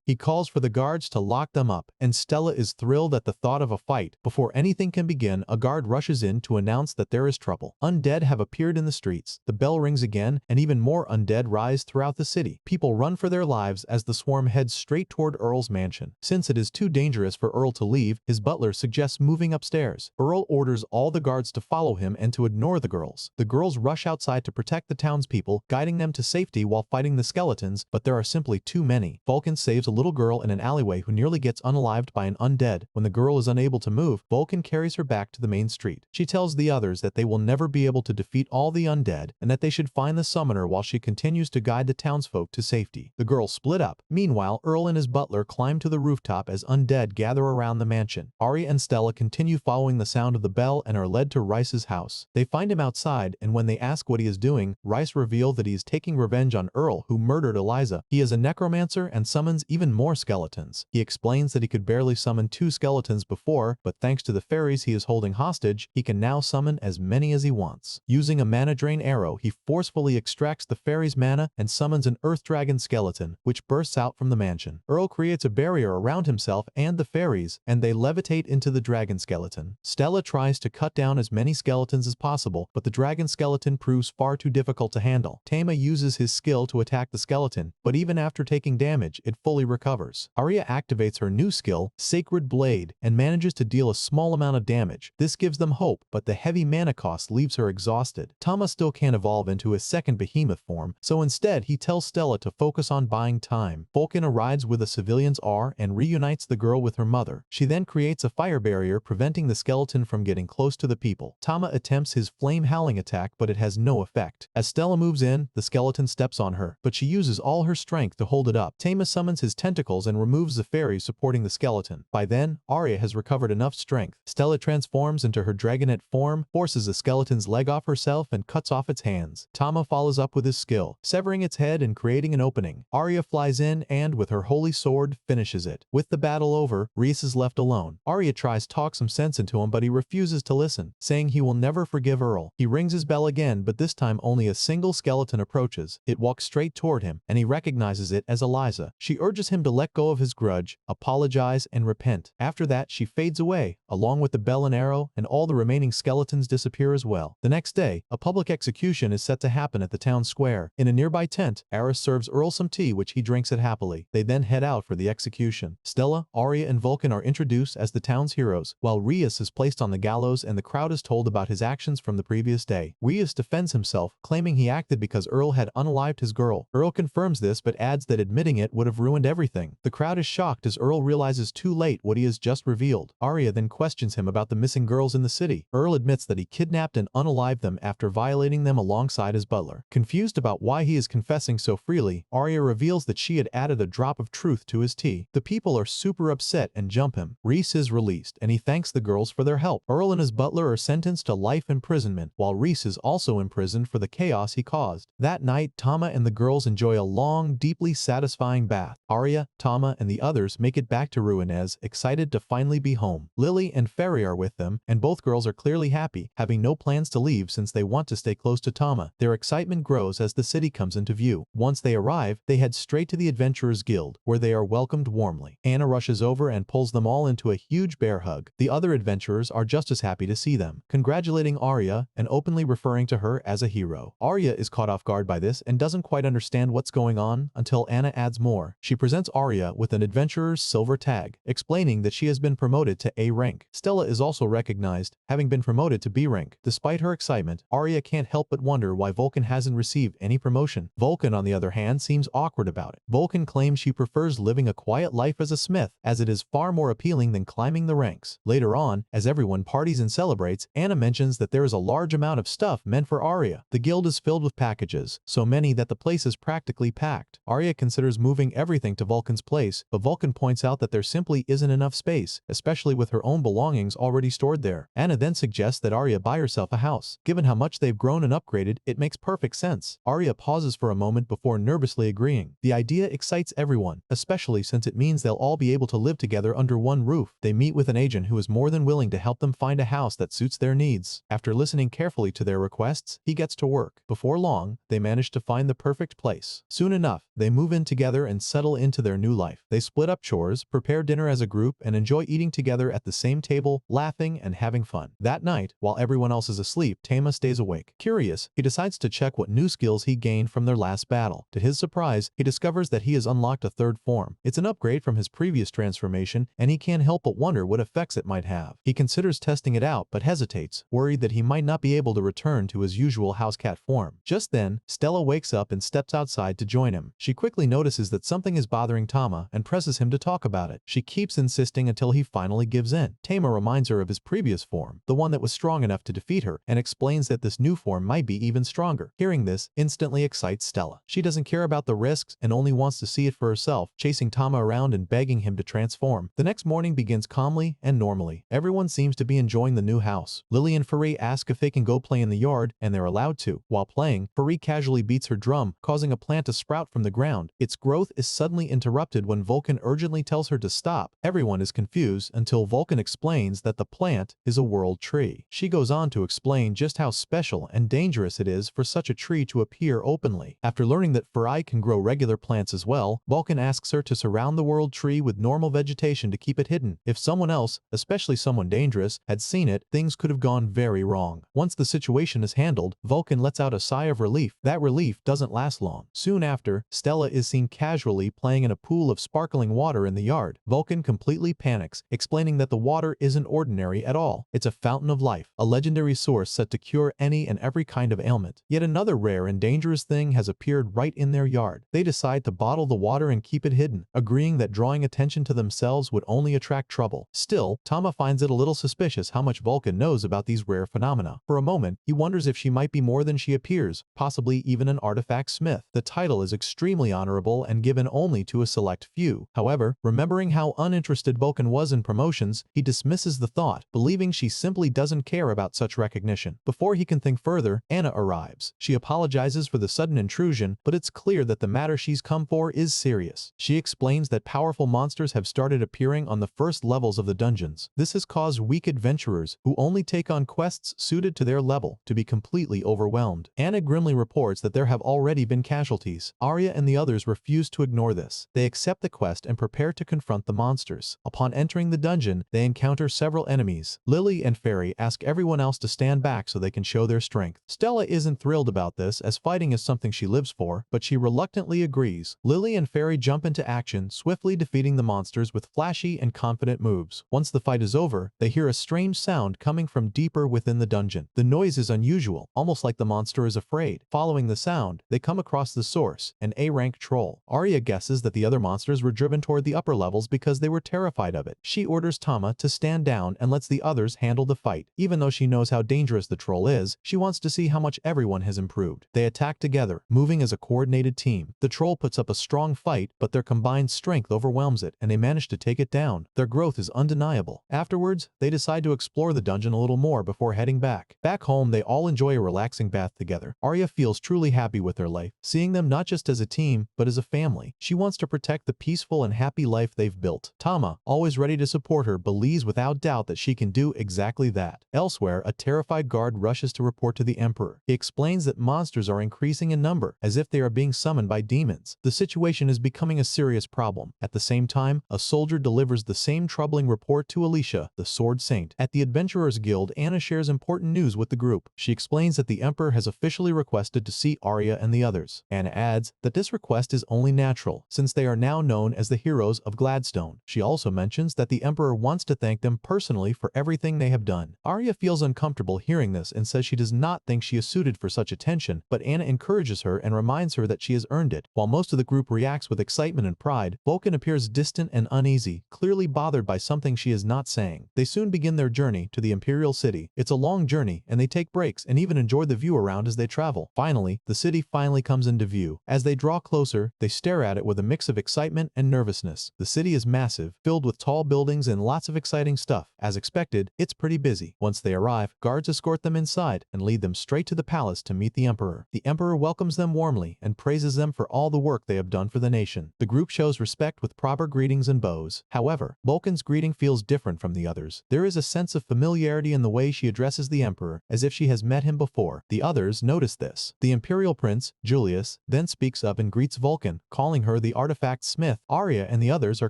He calls for the guards to lock them up, and Stella is thrilled at the thought of a fight. Before anything can begin, a guard rushes in to announce that there is trouble. Undead have appeared in the streets. The bell rings again, and even more undead rise throughout the city. People run for their lives as the swarm heads straight toward Earl's mansion. Since it is too dangerous for Earl to leave, his butler suggests moving upstairs. Earl orders all the guards to follow him and to ignore the girls. The girls rush outside to protect the townspeople, guiding them to safety while fighting the skeletons, but there are simply too many. Vulcan saves a little girl in an alleyway who nearly gets unalived by an undead. When the girl is unable to move, Vulcan carries her back to the main street. She tells the others that they will never be able to defeat all the undead and that they should find the summoner while she continues to guide the townsfolk to safety. The girls split up. Meanwhile, Earl and his butler climb to the rooftop as undead gather around the mansion. Arya and Stella continue following the sound of the bell and are led to Rice's house. They find him outside, and when they ask what he is doing, Rice reveals that he is taking revenge on Earl, who murdered Eliza. He is a necromancer and summons even more skeletons. He explains that he could barely summon 2 skeletons before, but thanks to the fairies he is holding hostage, he can now summon as many as he wants. Using a mana drain arrow, he forcefully extracts the fairies' mana and summons an earth dragon skeleton, which bursts out from the mansion. Earl creates a barrier around himself and the fairies, and they levitate into the dragon skeleton. Stella tries to cut down as many skeletons as possible, but the dragon skeleton proves far too difficult to handle. Tama uses his skill to attack the skeleton, but even after taking damage, it fully recovers. Arya activates her new skill, Sacred Blade, and manages to deal a small amount of damage. This gives them hope, but the heavy mana cost leaves her exhausted. Tama still can't evolve into his second behemoth form, so instead he tells Stella to focus on buying time. Vulcan arrives with a civilian's R and reunites the girl with her mother. She then creates a fire barrier preventing the skeleton from getting close to the people. Tama attempts his flame howling attack, but it has no effect. As Stella moves in, the skeleton steps on her, but she uses all her strength to hold it up. Tama summons his tentacles and removes the fairy supporting the skeleton. By then, Arya has recovered enough strength. Stella transforms into her dragonette form, forces the skeleton's leg off herself and cuts off its hands. Tama follows up with his skill, severing its head and creating an opening. Arya flies in and, with her holy sword, finishes it. With the battle over, Rhys is left alone. Arya tries to talk some sense into him, but he refuses to listen, saying he will never forgive Earl. He rings his bell again, but this time only a single skeleton approaches. It walks straight toward him, and he recognizes it as Eliza. She urges him to let go of his grudge, apologize, and repent. After that, she fades away, along with the bell and arrow, and all the remaining skeletons disappear as well. The next day, a public execution is set to happen at the town square. In a nearby tent, Arya serves Earl some tea, which he drinks it happily. They then head out for the execution. Stella, Arya, and Vulcan are introduced as the town's heroes, while Rhys is placed on the gallows and the crowd is told about his actions from the previous day. Rhys defends himself, claiming he acted because Earl had unalived his girl. Earl confirms this but adds that admitting it would have ruined everything. The crowd is shocked as Earl realizes too late what he has just revealed. Arya then questions him about the missing girls in the city. Earl admits that he kidnapped and unalived them after violating them alongside his butler. Confused about why he is confessing so freely, Arya reveals that she had added a drop of truth to his tea. The people are super upset and jump him. Rhys is released and he thanks the girls for their help. Earl and his butler are sentenced to life imprisonment, while Rhys is also imprisoned for the chaos he caused. That night, Tama and the girls enjoy a long, deeply satisfying bath. Arya, Tama, and the others make it back to Ruinez, excited to finally be home. Lily and Ferry are with them, and both girls are clearly happy, having no plans to leave since they want to stay close to Tama. Their excitement grows as the city comes into view. Once they arrive, they head straight to the Adventurers Guild, where they are welcomed warmly. Anna rushes over and pulls them all into a huge bear hug. The other adventurers are just as happy to see them, congratulating Arya and openly referring to her as a hero. Arya is caught off guard by this and doesn't quite understand what's going on until Anna adds more. She presents Arya with an adventurer's silver tag, explaining that she has been promoted to A rank. Stella is also recognized, having been promoted to B rank. Despite her excitement, Arya can't help but wonder why Vulcan hasn't received any promotion. Vulcan, on the other hand, seems awkward about it. Vulcan claims she prefers living a quiet life as a smith, as it is far more appealing than climbing the ranks. Later on, as everyone parties and celebrates, Anna mentions that there is a large amount of stuff meant for Arya. The guild is filled with packages, so many that the place is practically packed. Arya considers moving everything to Vulcan's place, but Vulcan points out that there simply isn't enough space, especially with her own belongings already stored there. Anna then suggests that Arya buy herself a house. Given how much they've grown and upgraded, it makes perfect sense. Arya pauses for a moment before nervously agreeing. The idea excites everyone, especially since it means they'll all be able to live together under one roof. They meet with an agent who is more than willing to help them find a house that suits their needs. After listening carefully to their requests, he gets to work. Before long, they manage to find the perfect place. Soon enough, they move in together and settle into their new life. They split up chores, prepare dinner as a group, and enjoy eating together at the same table, laughing and having fun. That night, while everyone else is asleep, Tama stays awake. Curious, he decides to check what new skills he gained from their last battle. To his surprise, he discovers that he has unlocked a third form. It's an upgrade from his previous transformation, and he can't help but wonder what effects it might have. He considers testing it out, but hesitates, worried that he might not be able to return to his usual housecat form. Just then, Stella wakes up and steps outside to join him. She quickly notices that something is bothering Tama and presses him to talk about it. She keeps insisting until he finally gives in. Tama reminds her of his previous form, the one that was strong enough to defeat her, and explains that this new form might be even stronger. Hearing this instantly excites Stella. She doesn't care about the risks and only wants to see it for herself, chasing Tama around and begging him to transform. The next morning begins calmly and normally. Everyone seems to be enjoying the new house. Lily and Farie ask if they can go play in the yard, and they're allowed to. While playing, Farie casually beats her drum, causing a plant to sprout from the ground. Its growth is suddenly interrupted when Vulcan urgently tells her to stop. Everyone is confused until Vulcan explains that the plant is a world tree. She goes on to explain just how special and dangerous it is for such a tree to appear openly. After learning that Farie can grow regular plants as well, Vulcan asks her to surround the world tree with normal vegetation to keep it hidden. If someone else, especially someone dangerous, had seen it, things could have gone very wrong. Once the situation is handled, Vulcan lets out a sigh of relief. That relief doesn't last long. Soon after, Stella is seen casually playing in a pool of sparkling water in the yard. Vulcan completely panics, explaining that the water isn't ordinary at all. It's a fountain of life, a legendary source set to cure any and every kind of ailment. Yet another rare and dangerous thing has appeared right in their yard. They decide to bottle the water and keep it hidden, agreeing that drawing attention to themselves would only attract trouble. Still, Tama finds it a little suspicious how much Vulcan knows about these rare phenomena. For a moment, he wonders if she might be more than she appears, possibly even an artifact smith. The title is extremely honorable and given only to to a select few. However, remembering how uninterested Vulcan was in promotions, he dismisses the thought, believing she simply doesn't care about such recognition. Before he can think further, Anna arrives. She apologizes for the sudden intrusion, but it's clear that the matter she's come for is serious. She explains that powerful monsters have started appearing on the first levels of the dungeons. This has caused weak adventurers, who only take on quests suited to their level, to be completely overwhelmed. Anna grimly reports that there have already been casualties. Arya and the others refuse to ignore this. They accept the quest and prepare to confront the monsters. Upon entering the dungeon, they encounter several enemies. Lily and Fairy ask everyone else to stand back so they can show their strength. Stella isn't thrilled about this, as fighting is something she lives for, but she reluctantly agrees. Lily and Fairy jump into action, swiftly defeating the monsters with flashy and confident moves. Once the fight is over, they hear a strange sound coming from deeper within the dungeon. The noise is unusual, almost like the monster is afraid. Following the sound, they come across the source, an A-rank troll. Arya guesses that the other monsters were driven toward the upper levels because they were terrified of it. She orders Tama to stand down and lets the others handle the fight. Even though she knows how dangerous the troll is, she wants to see how much everyone has improved. They attack together, moving as a coordinated team. The troll puts up a strong fight, but their combined strength overwhelms it, and they manage to take it down. Their growth is undeniable. Afterwards, they decide to explore the dungeon a little more before heading back. Back home, they all enjoy a relaxing bath together. Arya feels truly happy with their life, seeing them not just as a team, but as a family. She wants to protect the peaceful and happy life they've built. Tama, always ready to support her, believes without doubt that she can do exactly that. Elsewhere, a terrified guard rushes to report to the Emperor. He explains that monsters are increasing in number, as if they are being summoned by demons. The situation is becoming a serious problem. At the same time, a soldier delivers the same troubling report to Alicia, the Sword Saint. At the Adventurers Guild, Anna shares important news with the group. She explains that the Emperor has officially requested to see Arya and the others. Anna adds that this request is only natural, since they are now known as the heroes of Gladstone. She also mentions that the Emperor wants to thank them personally for everything they have done. Arya feels uncomfortable hearing this and says she does not think she is suited for such attention, but Anna encourages her and reminds her that she has earned it. While most of the group reacts with excitement and pride, Vulcan appears distant and uneasy, clearly bothered by something she is not saying. They soon begin their journey to the Imperial City. It's a long journey, and they take breaks and even enjoy the view around as they travel. Finally, the city finally comes into view. As they draw closer, they stare at it with a mix of excitement and nervousness. The city is massive, filled with tall buildings and lots of exciting stuff. As expected, it's pretty busy. Once they arrive, guards escort them inside and lead them straight to the palace to meet the Emperor. The Emperor welcomes them warmly and praises them for all the work they have done for the nation. The group shows respect with proper greetings and bows. However, Vulcan's greeting feels different from the others. There is a sense of familiarity in the way she addresses the Emperor, as if she has met him before. The others notice this. The Imperial Prince, Julius, then speaks up and greets Vulcan, calling her the artifact smith. Arya and the others are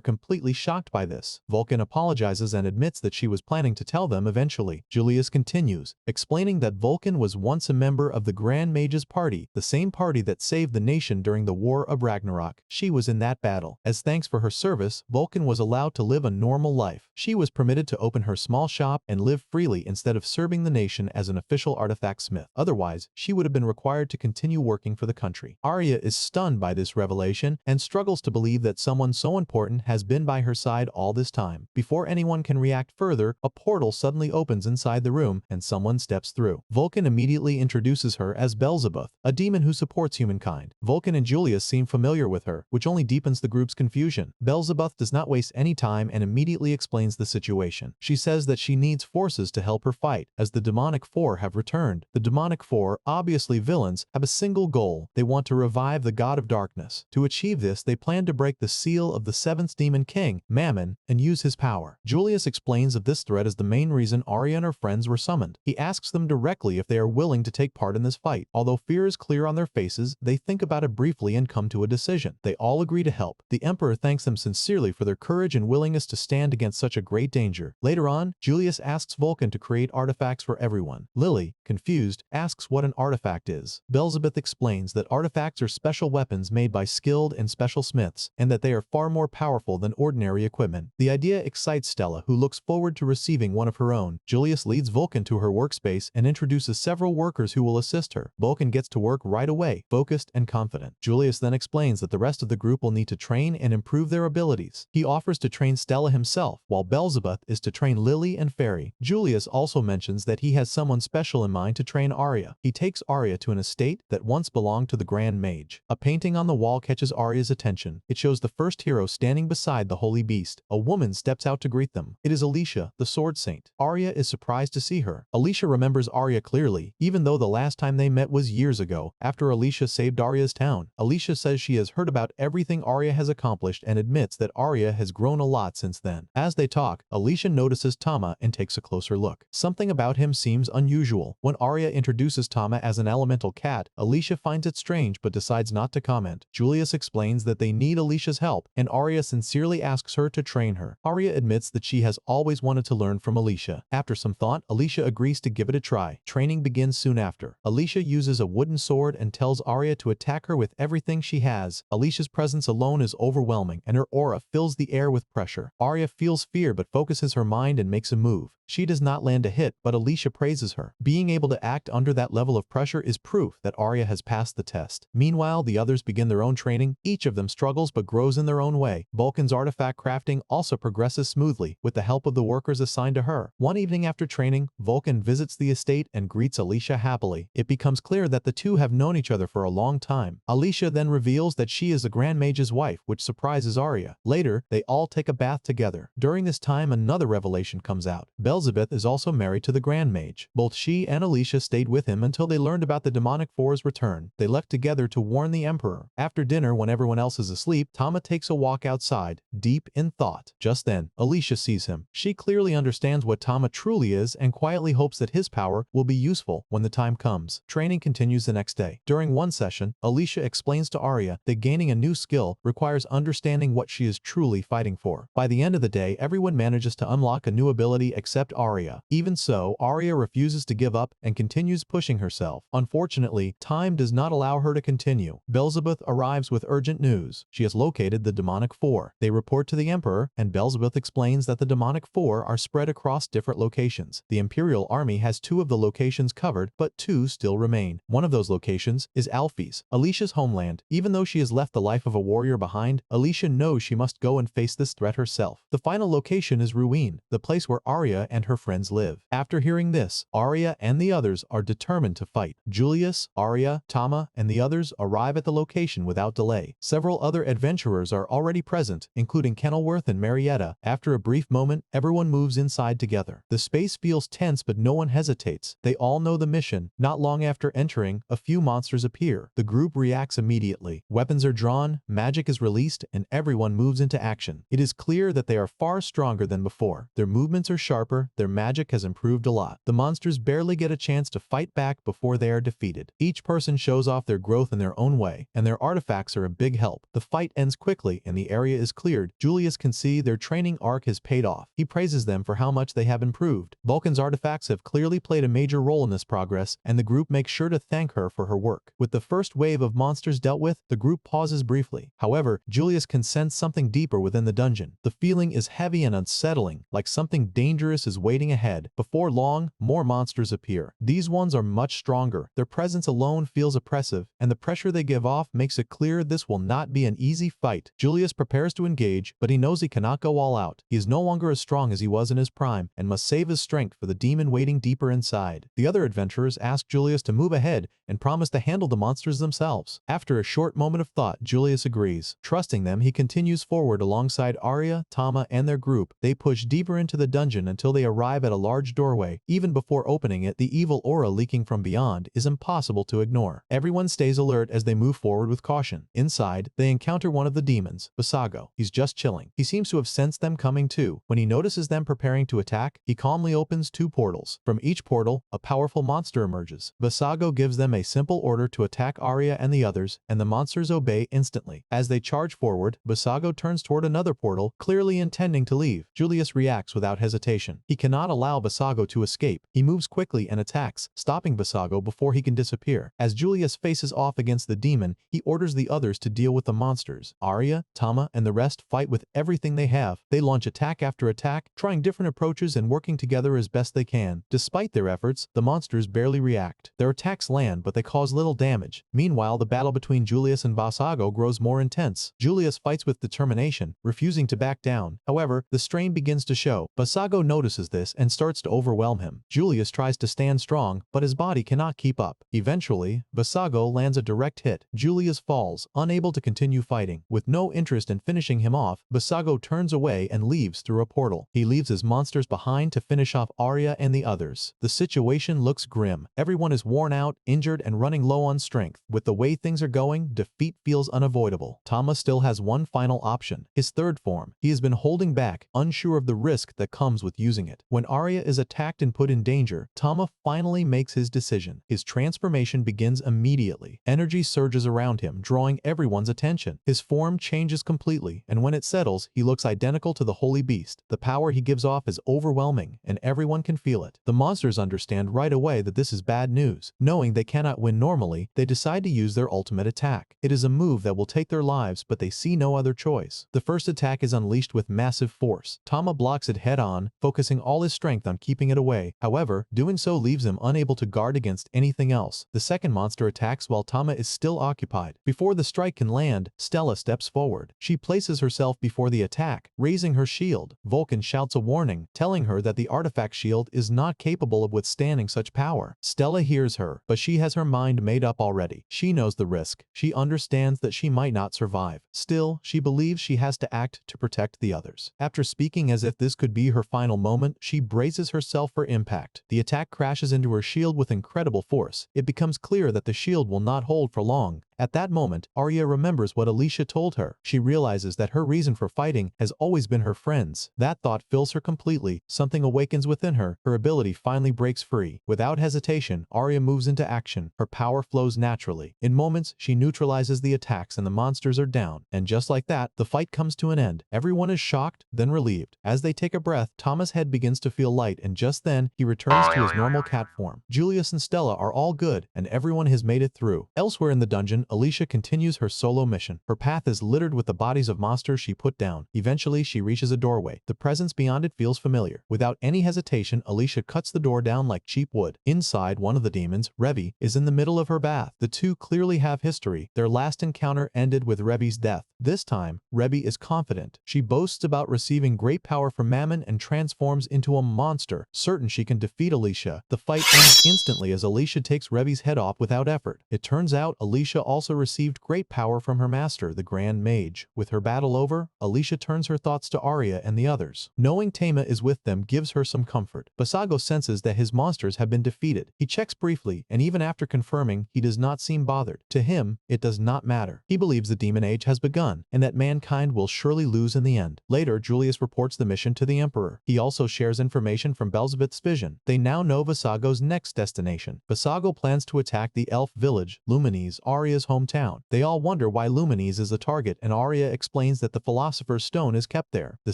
completely shocked by this. Vulcan apologizes and admits that she was planning to tell them eventually. Julius continues, explaining that Vulcan was once a member of the Grand Mage's party, the same party that saved the nation during the War of Ragnarok. She was in that battle. As thanks for her service, Vulcan was allowed to live a normal life. She was permitted to open her small shop and live freely instead of serving the nation as an official artifact smith. Otherwise, she would have been required to continue working for the country. Arya is stunned by this revelation and struggles to believe that someone so important has been by her side all this time. Before anyone can react further, a portal suddenly opens inside the room and someone steps through. Vulcan immediately introduces her as Beelzebub, a demon who supports humankind. Vulcan and Julius seem familiar with her, which only deepens the group's confusion. Beelzebub does not waste any time and immediately explains the situation. She says that she needs forces to help her fight, as the Demonic Four have returned. The Demonic Four, obviously villains, have a single goal. They want to revive the God of Darkness. To achieve this, they plan to break the seal of the seventh demon king, Mammon, and use his power. Julius explains that this threat is the main reason Arya and her friends were summoned. He asks them directly if they are willing to take part in this fight. Although fear is clear on their faces, they think about it briefly and come to a decision. They all agree to help. The Emperor thanks them sincerely for their courage and willingness to stand against such a great danger. Later on, Julius asks Vulcan to create artifacts for everyone. Lily, confused, asks what an artifact is. Beelzebub explains that artifacts are special weapons made by skilled and special smiths, and that they are far more powerful than ordinary equipment. The idea excites Stella, who looks forward to receiving one of her own. Julius leads Vulcan to her workspace and introduces several workers who will assist her. Vulcan gets to work right away, focused and confident. Julius then explains that the rest of the group will need to train and improve their abilities. He offers to train Stella himself, while Beelzebub is to train Lily and Fairy. Julius also mentions that he has someone special in mind to train Arya. He takes Arya to an estate that once belonged to the Grand Mage. A painting on the wall catches Arya's attention. attention. It shows the first hero standing beside the holy beast. A woman steps out to greet them. It is Alicia, the sword saint. Arya is surprised to see her. Alicia remembers Arya clearly, even though the last time they met was years ago, after Alicia saved Arya's town. Alicia says she has heard about everything Arya has accomplished and admits that Arya has grown a lot since then. As they talk, Alicia notices Tama and takes a closer look. Something about him seems unusual. When Arya introduces Tama as an elemental cat, Alicia finds it strange but decides not to comment. Julius explains that they need Alicia's help, and Arya sincerely asks her to train her. Arya admits that she has always wanted to learn from Alicia. After some thought, Alicia agrees to give it a try. Training begins soon after. Alicia uses a wooden sword and tells Arya to attack her with everything she has. Alicia's presence alone is overwhelming, and her aura fills the air with pressure. Arya feels fear but focuses her mind and makes a move. She does not land a hit, but Alicia praises her. Being able to act under that level of pressure is proof that Arya has passed the test. Meanwhile, the others begin their own training. Each of them struggles but grows in their own way. Vulcan's artifact crafting also progresses smoothly, with the help of the workers assigned to her. One evening after training, Vulcan visits the estate and greets Alicia happily. It becomes clear that the two have known each other for a long time. Alicia then reveals that she is the Grand Mage's wife, which surprises Arya. Later, they all take a bath together. During this time, another revelation comes out. Elizabeth is also married to the Grand Mage. Both she and Alicia stayed with him until they learned about the demonic four's return. They left together to warn the Emperor. After dinner, when everyone else is asleep, Tama takes a walk outside, deep in thought. Just then, Alicia sees him. She clearly understands what Tama truly is and quietly hopes that his power will be useful when the time comes. Training continues the next day. During one session, Alicia explains to Arya that gaining a new skill requires understanding what she is truly fighting for. By the end of the day, everyone manages to unlock a new ability except Arya. Even so, Arya refuses to give up and continues pushing herself. Unfortunately, time does not allow her to continue. Belzebeth arrives with urgent news. She has located the demonic four. They report to the Emperor, and Belzebeth explains that the demonic four are spread across different locations. The Imperial Army has 2 of the locations covered, but 2 still remain. One of those locations is Alfie's, Alicia's homeland. Even though she has left the life of a warrior behind, Alicia knows she must go and face this threat herself. The final location is Ruin, the place where Arya and her friends live. After hearing this, Arya and the others are determined to fight. Julius, Arya, Tama, and the others arrive at the location without delay. Several other adventurers are already present, including Kenilworth and Marietta. After a brief moment, everyone moves inside together. The space feels tense, but no one hesitates. They all know the mission. Not long after entering, a few monsters appear. The group reacts immediately. Weapons are drawn, magic is released, and everyone moves into action. It is clear that they are far stronger than before. Their movements are sharper, their magic has improved a lot. The monsters barely get a chance to fight back before they are defeated. Each person shows off their growth in their own way, and their artifacts are a big help. The fight ends quickly and the area is cleared. Julius can see their training arc has paid off. He praises them for how much they have improved. Vulcan's artifacts have clearly played a major role in this progress, and the group makes sure to thank her for her work. With the first wave of monsters dealt with, the group pauses briefly. However, Julius can sense something deeper within the dungeon. The feeling is heavy and unsettling, like something dangerous is waiting ahead. Before long, more monsters appear. These ones are much stronger. Their presence alone feels oppressive, and the pressure they give off makes it clear this will not be an easy fight. Julius prepares to engage, but he knows he cannot go all out. He is no longer as strong as he was in his prime, and must save his strength for the demon waiting deeper inside. The other adventurers ask Julius to move ahead and promise to handle the monsters themselves. After a short moment of thought, Julius agrees. Trusting them, he continues forward alongside Arya, Tama, and their group. They push deeper into the dungeon until they arrive at a large doorway. Even before opening it, the evil aura leaking from beyond is impossible to ignore. Everyone stays alert as they move forward with caution. Inside, they encounter one of the demons, Basago. He's just chilling. He seems to have sensed them coming too. When he notices them preparing to attack, he calmly opens 2 portals. From each portal, a powerful monster emerges. Basago gives them a simple order to attack Arya and the others, and the monsters obey instantly. As they charge forward, Basago turns toward another portal, clearly intending to leave. Julius reacts without hesitation. He cannot allow Basago to escape. He moves quickly and attacks, stopping Basago before he can disappear. As Julius faces off against the demon, he orders the others to deal with the monsters. Arya, Tama, and the rest fight with everything they have. They launch attack after attack, trying different approaches and working together as best they can. Despite their efforts, the monsters barely react. Their attacks land, but they cause little damage. Meanwhile, the battle between Julius and Basago grows more intense. Julius fights with determination, refusing to back down. However, the strain begins to show. Basago notices this and starts to overwhelm him. Julius tries to stand strong, but his body cannot keep up. Eventually, Basago lands a direct hit. Julius falls, unable to continue continue fighting. With no interest in finishing him off, Basago turns away and leaves through a portal. He leaves his monsters behind to finish off Arya and the others. The situation looks grim. Everyone is worn out, injured, and running low on strength. With the way things are going, defeat feels unavoidable. Tama still has one final option, his third form. He has been holding back, unsure of the risk that comes with using it. When Arya is attacked and put in danger, Tama finally makes his decision. His transformation begins immediately. Energy surges around him, drawing everyone's attention. His form changes completely, and when it settles, he looks identical to the holy beast. The power he gives off is overwhelming, and everyone can feel it. The monsters understand right away that this is bad news. Knowing they cannot win normally, they decide to use their ultimate attack. It is a move that will take their lives, but they see no other choice. The first attack is unleashed with massive force. Tama blocks it head-on, focusing all his strength on keeping it away. However, doing so leaves him unable to guard against anything else. The second monster attacks while Tama is still occupied. Before the strike can land, Stella steps forward. She places herself before the attack, raising her shield. Vulcan shouts a warning, telling her that the artifact shield is not capable of withstanding such power. Stella hears her, but she has her mind made up already. She knows the risk. She understands that she might not survive. Still, she believes she has to act to protect the others. After speaking as if this could be her final moment, she braces herself for impact. The attack crashes into her shield with incredible force. It becomes clear that the shield will not hold for long. At that moment, Arya remembers what Alicia told her. She realizes that her reason for fighting has always been her friends. That thought fills her completely. Something awakens within her. Her ability finally breaks free. Without hesitation, Arya moves into action. Her power flows naturally. In moments, she neutralizes the attacks and the monsters are down. And just like that, the fight comes to an end. Everyone is shocked, then relieved. As they take a breath, Tama's head begins to feel light, and just then, he returns to his normal cat form. Julius and Stella are all good, and everyone has made it through. Elsewhere in the dungeon, Alicia continues her solo mission. Her path is littered with the bodies of monsters she put down. Eventually, she reaches a doorway. The presence beyond it feels familiar. Without any hesitation, Alicia cuts the door down like cheap wood. Inside, one of the demons, Revi, is in the middle of her bath. The two clearly have history. Their last encounter ended with Revi's death. This time, Revi is confident. She boasts about receiving great power from Mammon and transforms into a monster, certain she can defeat Alicia. The fight ends instantly as Alicia takes Revi's head off without effort. It turns out Alicia also received great power from her master, the Grand Mage. With her battle over, Alicia turns her thoughts to Arya and the others. Knowing Tama is with them gives her some comfort. Basago senses that his monsters have been defeated. He checks briefly, and even after confirming, he does not seem bothered. To him, it does not matter. He believes the demon age has begun, and that mankind will surely lose in the end. Later, Julius reports the mission to the Emperor. He also shares information from Belzebeth's vision. They now know Basago's next destination. Basago plans to attack the elf village, Lumines, Arya's hometown. They all wonder why Lumines is the target, and Arya explains that the Philosopher's Stone is kept there. The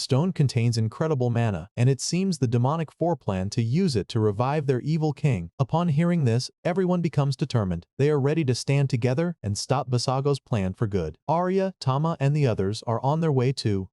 stone contains incredible mana, and it seems the demonic foreplan to use it to revive their evil king. Upon hearing this, everyone becomes determined. They are ready to stand together and stop Basago's plan for good. Arya, Tama, and the others are on their way to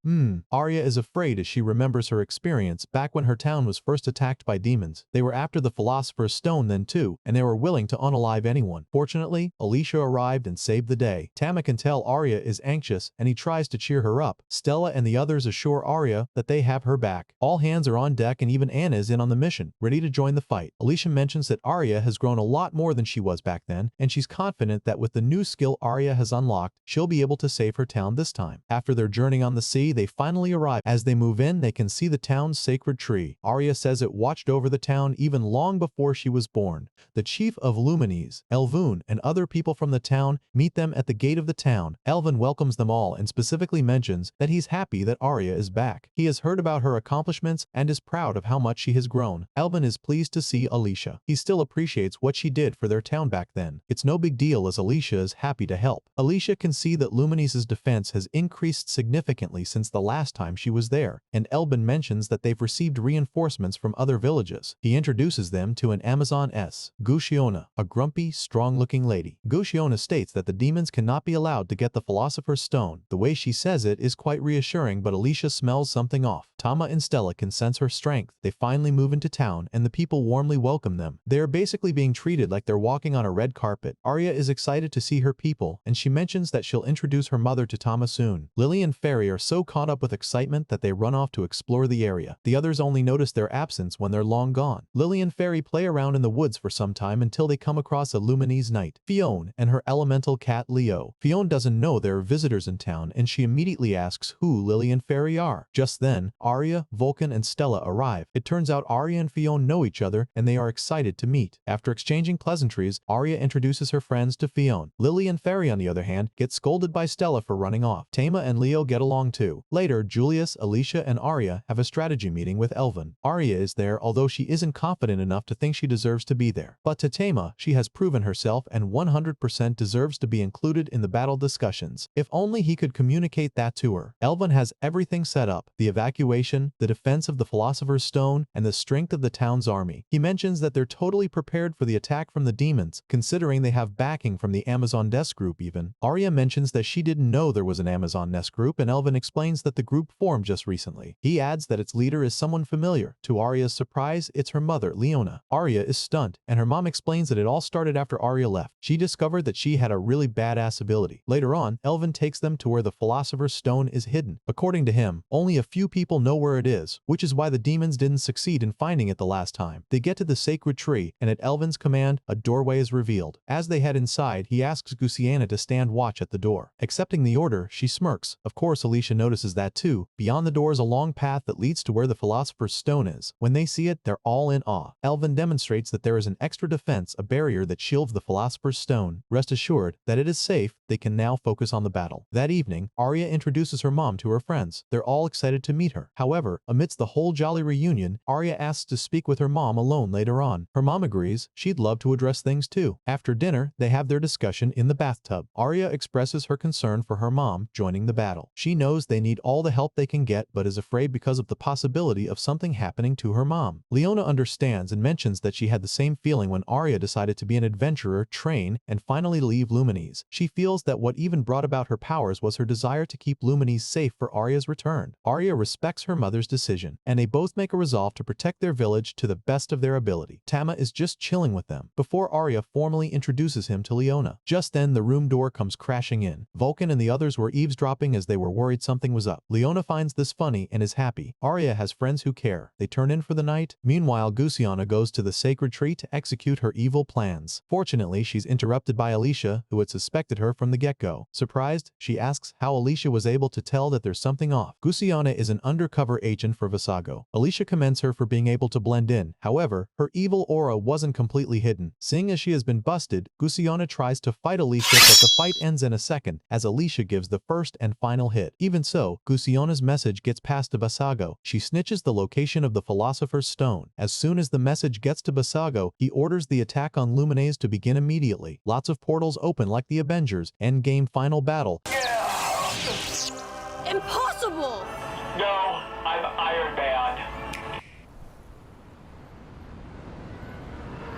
Arya is afraid as she remembers her experience back when her town was first attacked by demons. They were after the Philosopher's Stone then too, and they were willing to unalive anyone. Fortunately, Alicia arrived and saved the day. Tama can tell Arya is anxious, and he tries to cheer her up. Stella and the others assure Arya that they have her back. All hands are on deck, and even Anna is in on the mission, ready to join the fight. Alicia mentions that Arya has grown a lot more than she was back then, and she's confident that with the new skill Arya has unlocked, she'll be able to save her town this time. After their journey on the sea, they finally arrive. As they move in, they can see the town's sacred tree. Arya says it watched over the town even long before she was born. The chief of Lumines, Elvun, and other people from the town meet them at the gate of the town. Elvun welcomes them all and specifically mentions that he's happy that Arya is back. He has heard about her accomplishments and is proud of how much she has grown. Elvun is pleased to see Alicia. He still appreciates what she did for their town back then. It's no big deal as Alicia is happy to help. Alicia can see that Lumines' defense has increased significantly since the last time she was there, and Elvun mentions that they've received reinforcements from other villages. He introduces them to an Amazoness, Gushiona, a grumpy, strong-looking lady. Gushiona states that the demons cannot be allowed to get the Philosopher's Stone. The way she says it is quite reassuring, but Alicia smells something off. Tama and Stella can sense her strength. They finally move into town, and the people warmly welcome them. They are basically being treated like they're walking on a red carpet. Arya is excited to see her people, and she mentions that she'll introduce her mother to Tama soon. Lily and Fairy are so caught up with excitement that they run off to explore the area. The others only notice their absence when they're long gone. Lily and Fairy play around in the woods for some time until they come across a Lumines knight. Fionn and her elemental elemental cat Leo. Fionn doesn't know there are visitors in town and she immediately asks who Lily and Fairy are. Just then, Arya, Vulcan, and Stella arrive. It turns out Arya and Fionn know each other and they are excited to meet. After exchanging pleasantries, Arya introduces her friends to Fionn. Lily and Fairy, on the other hand, get scolded by Stella for running off. Tama and Leo get along too. Later, Julius, Alicia, and Arya have a strategy meeting with Elvin. Arya is there, although she isn't confident enough to think she deserves to be there. But to Tama, she has proven herself and 100% deserves to be included in the battle discussions. If only he could communicate that to her. Elvin has everything set up: the evacuation, the defense of the Philosopher's Stone, and the strength of the town's army. He mentions that they're totally prepared for the attack from the demons, considering they have backing from the Amazon Nest group even. Arya mentions that she didn't know there was an Amazon Nest group, and Elvin explains that the group formed just recently. He adds that its leader is someone familiar. To Arya's surprise, it's her mother, Leona. Arya is stunned, and her mom explains that it all started after Arya left. She discovered that she had a really badass ability. Later on, Elvin takes them to where the Philosopher's Stone is hidden. According to him, only a few people know where it is, which is why the demons didn't succeed in finding it the last time. They get to the sacred tree, and at Elvin's command, a doorway is revealed. As they head inside, he asks Gusiana to stand watch at the door. Accepting the order, she smirks. Of course, Alicia notices that too. Beyond the door is a long path that leads to where the Philosopher's Stone is. When they see it, they're all in awe. Elvin demonstrates that there is an extra defense, a barrier that shields the Philosopher's Stone. Rest assured that it is safe, they can now focus on the battle. That evening, Arya introduces her mom to her friends. They're all excited to meet her. However, amidst the whole jolly reunion, Arya asks to speak with her mom alone later on. Her mom agrees, she'd love to address things too. After dinner, they have their discussion in the bathtub. Arya expresses her concern for her mom joining the battle. She knows they need all the help they can get but is afraid because of the possibility of something happening to her mom. Leona understands and mentions that she had the same feeling when Arya decided to be an adventurer, train, and finally leave Lumines. She feels that what even brought about her powers was her desire to keep Lumines safe for Arya's return. Arya respects her mother's decision, and they both make a resolve to protect their village to the best of their ability. Tama is just chilling with them before Arya formally introduces him to Leona. Just then, the room door comes crashing in. Vulcan and the others were eavesdropping as they were worried something was up. Leona finds this funny and is happy. Arya has friends who care. They turn in for the night. Meanwhile, Gusiana goes to the sacred tree to execute her evil plans. Fortunately, she's interrupted by Alicia, who had suspected her from the get-go. Surprised, she asks how Alicia was able to tell that there's something off. Gusiana is an undercover agent for Visago. Alicia commends her for being able to blend in. However, her evil aura wasn't completely hidden. Seeing as she has been busted, Gusiana tries to fight Alicia, but the fight ends in a second as Alicia gives the first and final hit. Even so, Gusiana's message gets passed to Visago. She snitches the location of the Philosopher's Stone. As soon as the message gets to Visago, he orders the attack on Lumines to begin immediately. Lots of portals open like the Avengers. Endgame final battle. Impossible! No, I'm Iron Man.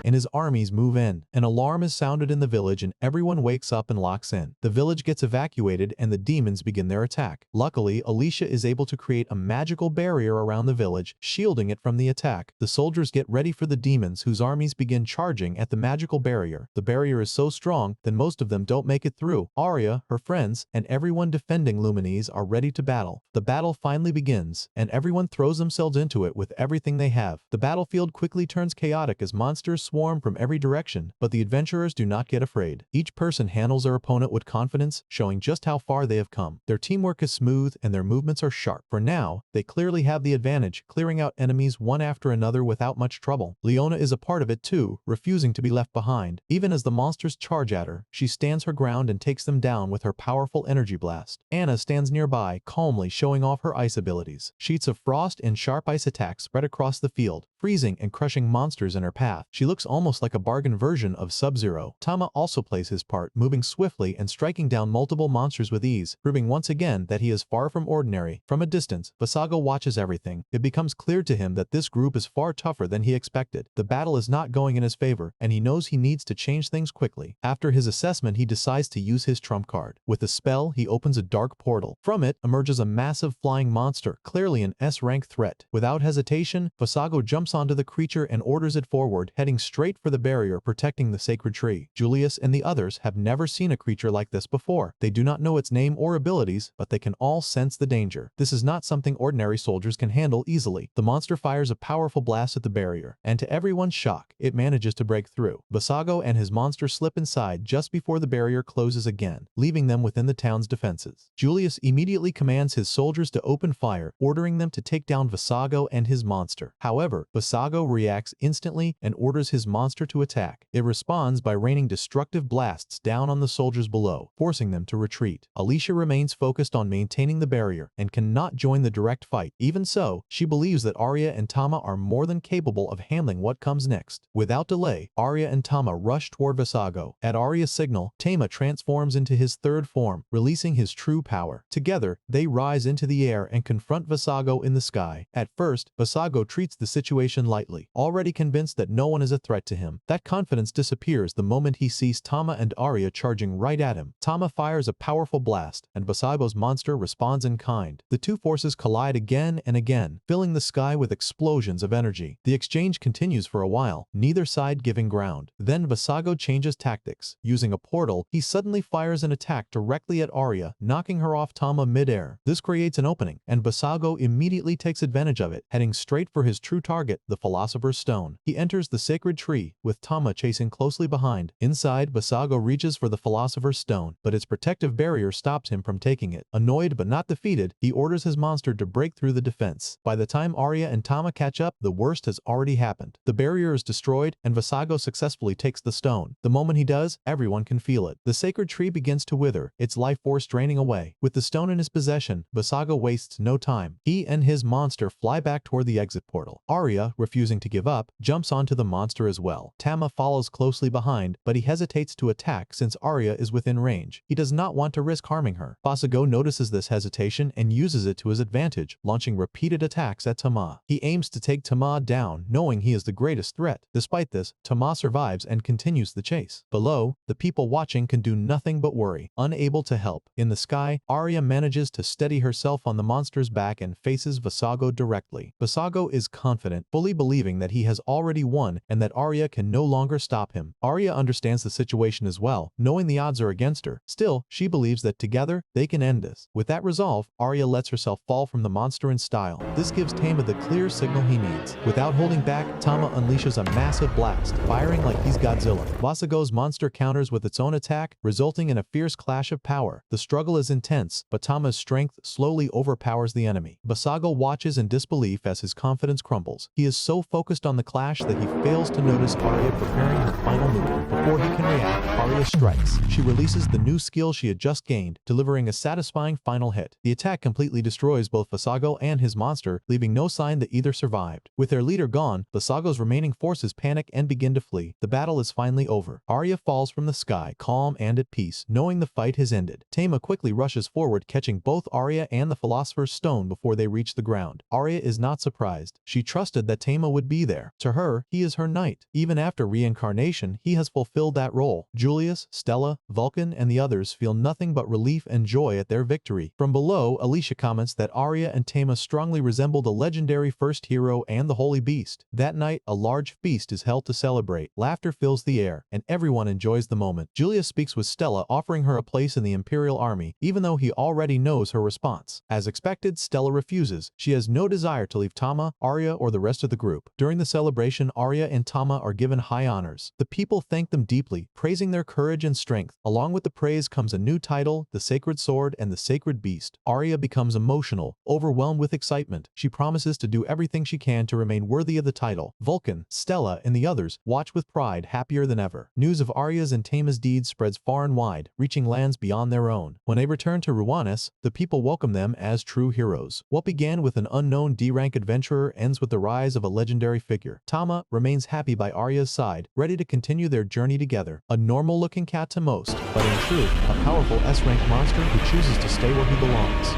And his armies move in. An alarm is sounded in the village and everyone wakes up and locks in. The village gets evacuated and the demons begin their attack. Luckily, Alicia is able to create a magical barrier around the village, shielding it from the attack. The soldiers get ready for the demons, whose armies begin charging at the magical barrier. The barrier is so strong that most of them don't make it through. Arya, her friends, and everyone defending Lumines are ready to battle. The battle finally begins, and everyone throws themselves into it with everything they have. The battlefield quickly turns chaotic as monsters swarm from every direction, but the adventurers do not get afraid. Each person handles their opponent with confidence, showing just how far they have come. Their teamwork is smooth and their movements are sharp. For now, they clearly have the advantage, clearing out enemies one after another without much trouble. Leona is a part of it too, refusing to be left behind. Even as the monsters charge at her, she stands her ground and takes them down with her powerful energy blast. Anna stands nearby, calmly showing off her ice abilities. Sheets of frost and sharp ice attacks spread across the field, freezing and crushing monsters in her path. She looks almost like a bargain version of Sub-Zero. Tama also plays his part, moving swiftly and striking down multiple monsters with ease, proving once again that he is far from ordinary. From a distance, Visago watches everything. It becomes clear to him that this group is far tougher than he expected. The battle is not going in his favor, and he knows he needs to change things quickly. After his assessment, he decides to use his trump card. With a spell, he opens a dark portal. From it emerges a massive flying monster, clearly an S-rank threat. Without hesitation, Visago jumps onto the creature and orders it forward, heading straight straight for the barrier protecting the sacred tree. Julius and the others have never seen a creature like this before. They do not know its name or abilities, but they can all sense the danger. This is not something ordinary soldiers can handle easily. The monster fires a powerful blast at the barrier, and to everyone's shock, it manages to break through. Vasago and his monster slip inside just before the barrier closes again, leaving them within the town's defenses. Julius immediately commands his soldiers to open fire, ordering them to take down Vasago and his monster. However, Vasago reacts instantly and orders his monster to attack. It responds by raining destructive blasts down on the soldiers below, forcing them to retreat. Alicia remains focused on maintaining the barrier and cannot join the direct fight. Even so, she believes that Arya and Tama are more than capable of handling what comes next. Without delay, Arya and Tama rush toward Vasago. At Arya's signal, Tama transforms into his third form, releasing his true power. Together, they rise into the air and confront Vasago in the sky. At first, Vasago treats the situation lightly, already convinced that no one is a threat to him. That confidence disappears the moment he sees Tama and Arya charging right at him. Tama fires a powerful blast, and Vasago's monster responds in kind. The two forces collide again and again, filling the sky with explosions of energy. The exchange continues for a while, neither side giving ground. Then Vasago changes tactics. Using a portal, he suddenly fires an attack directly at Arya, knocking her off Tama mid-air. This creates an opening, and Vasago immediately takes advantage of it, heading straight for his true target, the Philosopher's Stone. He enters the sacred tree, with Tama chasing closely behind. Inside, Vasago reaches for the Philosopher's Stone, but its protective barrier stops him from taking it. Annoyed but not defeated, he orders his monster to break through the defense. By the time Arya and Tama catch up, the worst has already happened. The barrier is destroyed, and Vasago successfully takes the stone. The moment he does, everyone can feel it. The sacred tree begins to wither, its life force draining away. With the stone in his possession, Vasago wastes no time. He and his monster fly back toward the exit portal. Arya, refusing to give up, jumps onto the monster as well. Tama follows closely behind, but he hesitates to attack since Arya is within range. He does not want to risk harming her. Vasago notices this hesitation and uses it to his advantage, launching repeated attacks at Tama. He aims to take Tama down, knowing he is the greatest threat. Despite this, Tama survives and continues the chase. Below, the people watching can do nothing but worry, unable to help. In the sky, Arya manages to steady herself on the monster's back and faces Vasago directly. Vasago is confident, fully believing that he has already won and that Arya can no longer stop him. Arya understands the situation as well, knowing the odds are against her. Still, she believes that together, they can end this. With that resolve, Arya lets herself fall from the monster in style. This gives Tama the clear signal he needs. Without holding back, Tama unleashes a massive blast, firing like he's Godzilla. Vasago's monster counters with its own attack, resulting in a fierce clash of power. The struggle is intense, but Tama's strength slowly overpowers the enemy. Vasago watches in disbelief as his confidence crumbles. He is so focused on the clash that he fails to notice Arya preparing her final move. Before he can react, Arya strikes. She releases the new skill she had just gained, delivering a satisfying final hit. The attack completely destroys both Vasago and his monster, leaving no sign that either survived. With their leader gone, Vasago's remaining forces panic and begin to flee. The battle is finally over. Arya falls from the sky, calm and at peace, knowing the fight has ended. Tama quickly rushes forward, catching both Arya and the Philosopher's Stone before they reach the ground. Arya is not surprised. She trusted that Tama would be there. To her, he is her knight. Even after reincarnation, he has fulfilled that role. Julius, Stella, Vulcan, and the others feel nothing but relief and joy at their victory. From below, Alicia comments that Arya and Tama strongly resemble the legendary first hero and the holy beast. That night, a large feast is held to celebrate. Laughter fills the air, and everyone enjoys the moment. Julius speaks with Stella, offering her a place in the Imperial Army, even though he already knows her response. As expected, Stella refuses. She has no desire to leave Tama, Arya, or the rest of the group. During the celebration, Arya and Tama are given high honors. The people thank them deeply, praising their courage and strength. Along with the praise comes a new title, the Sacred Sword and the Sacred Beast. Arya becomes emotional, overwhelmed with excitement. She promises to do everything she can to remain worthy of the title. Vulcan, Stella, and the others watch with pride, happier than ever. News of Arya's and Tama's deeds spreads far and wide, reaching lands beyond their own. When they return to Ruanis, the people welcome them as true heroes. What began with an unknown D-rank adventurer ends with the rise of a legendary figure. Tama remains happy by Arya's side, ready to continue their journey together. A normal-looking cat to most, but in truth, a powerful S-rank monster who chooses to stay where he belongs.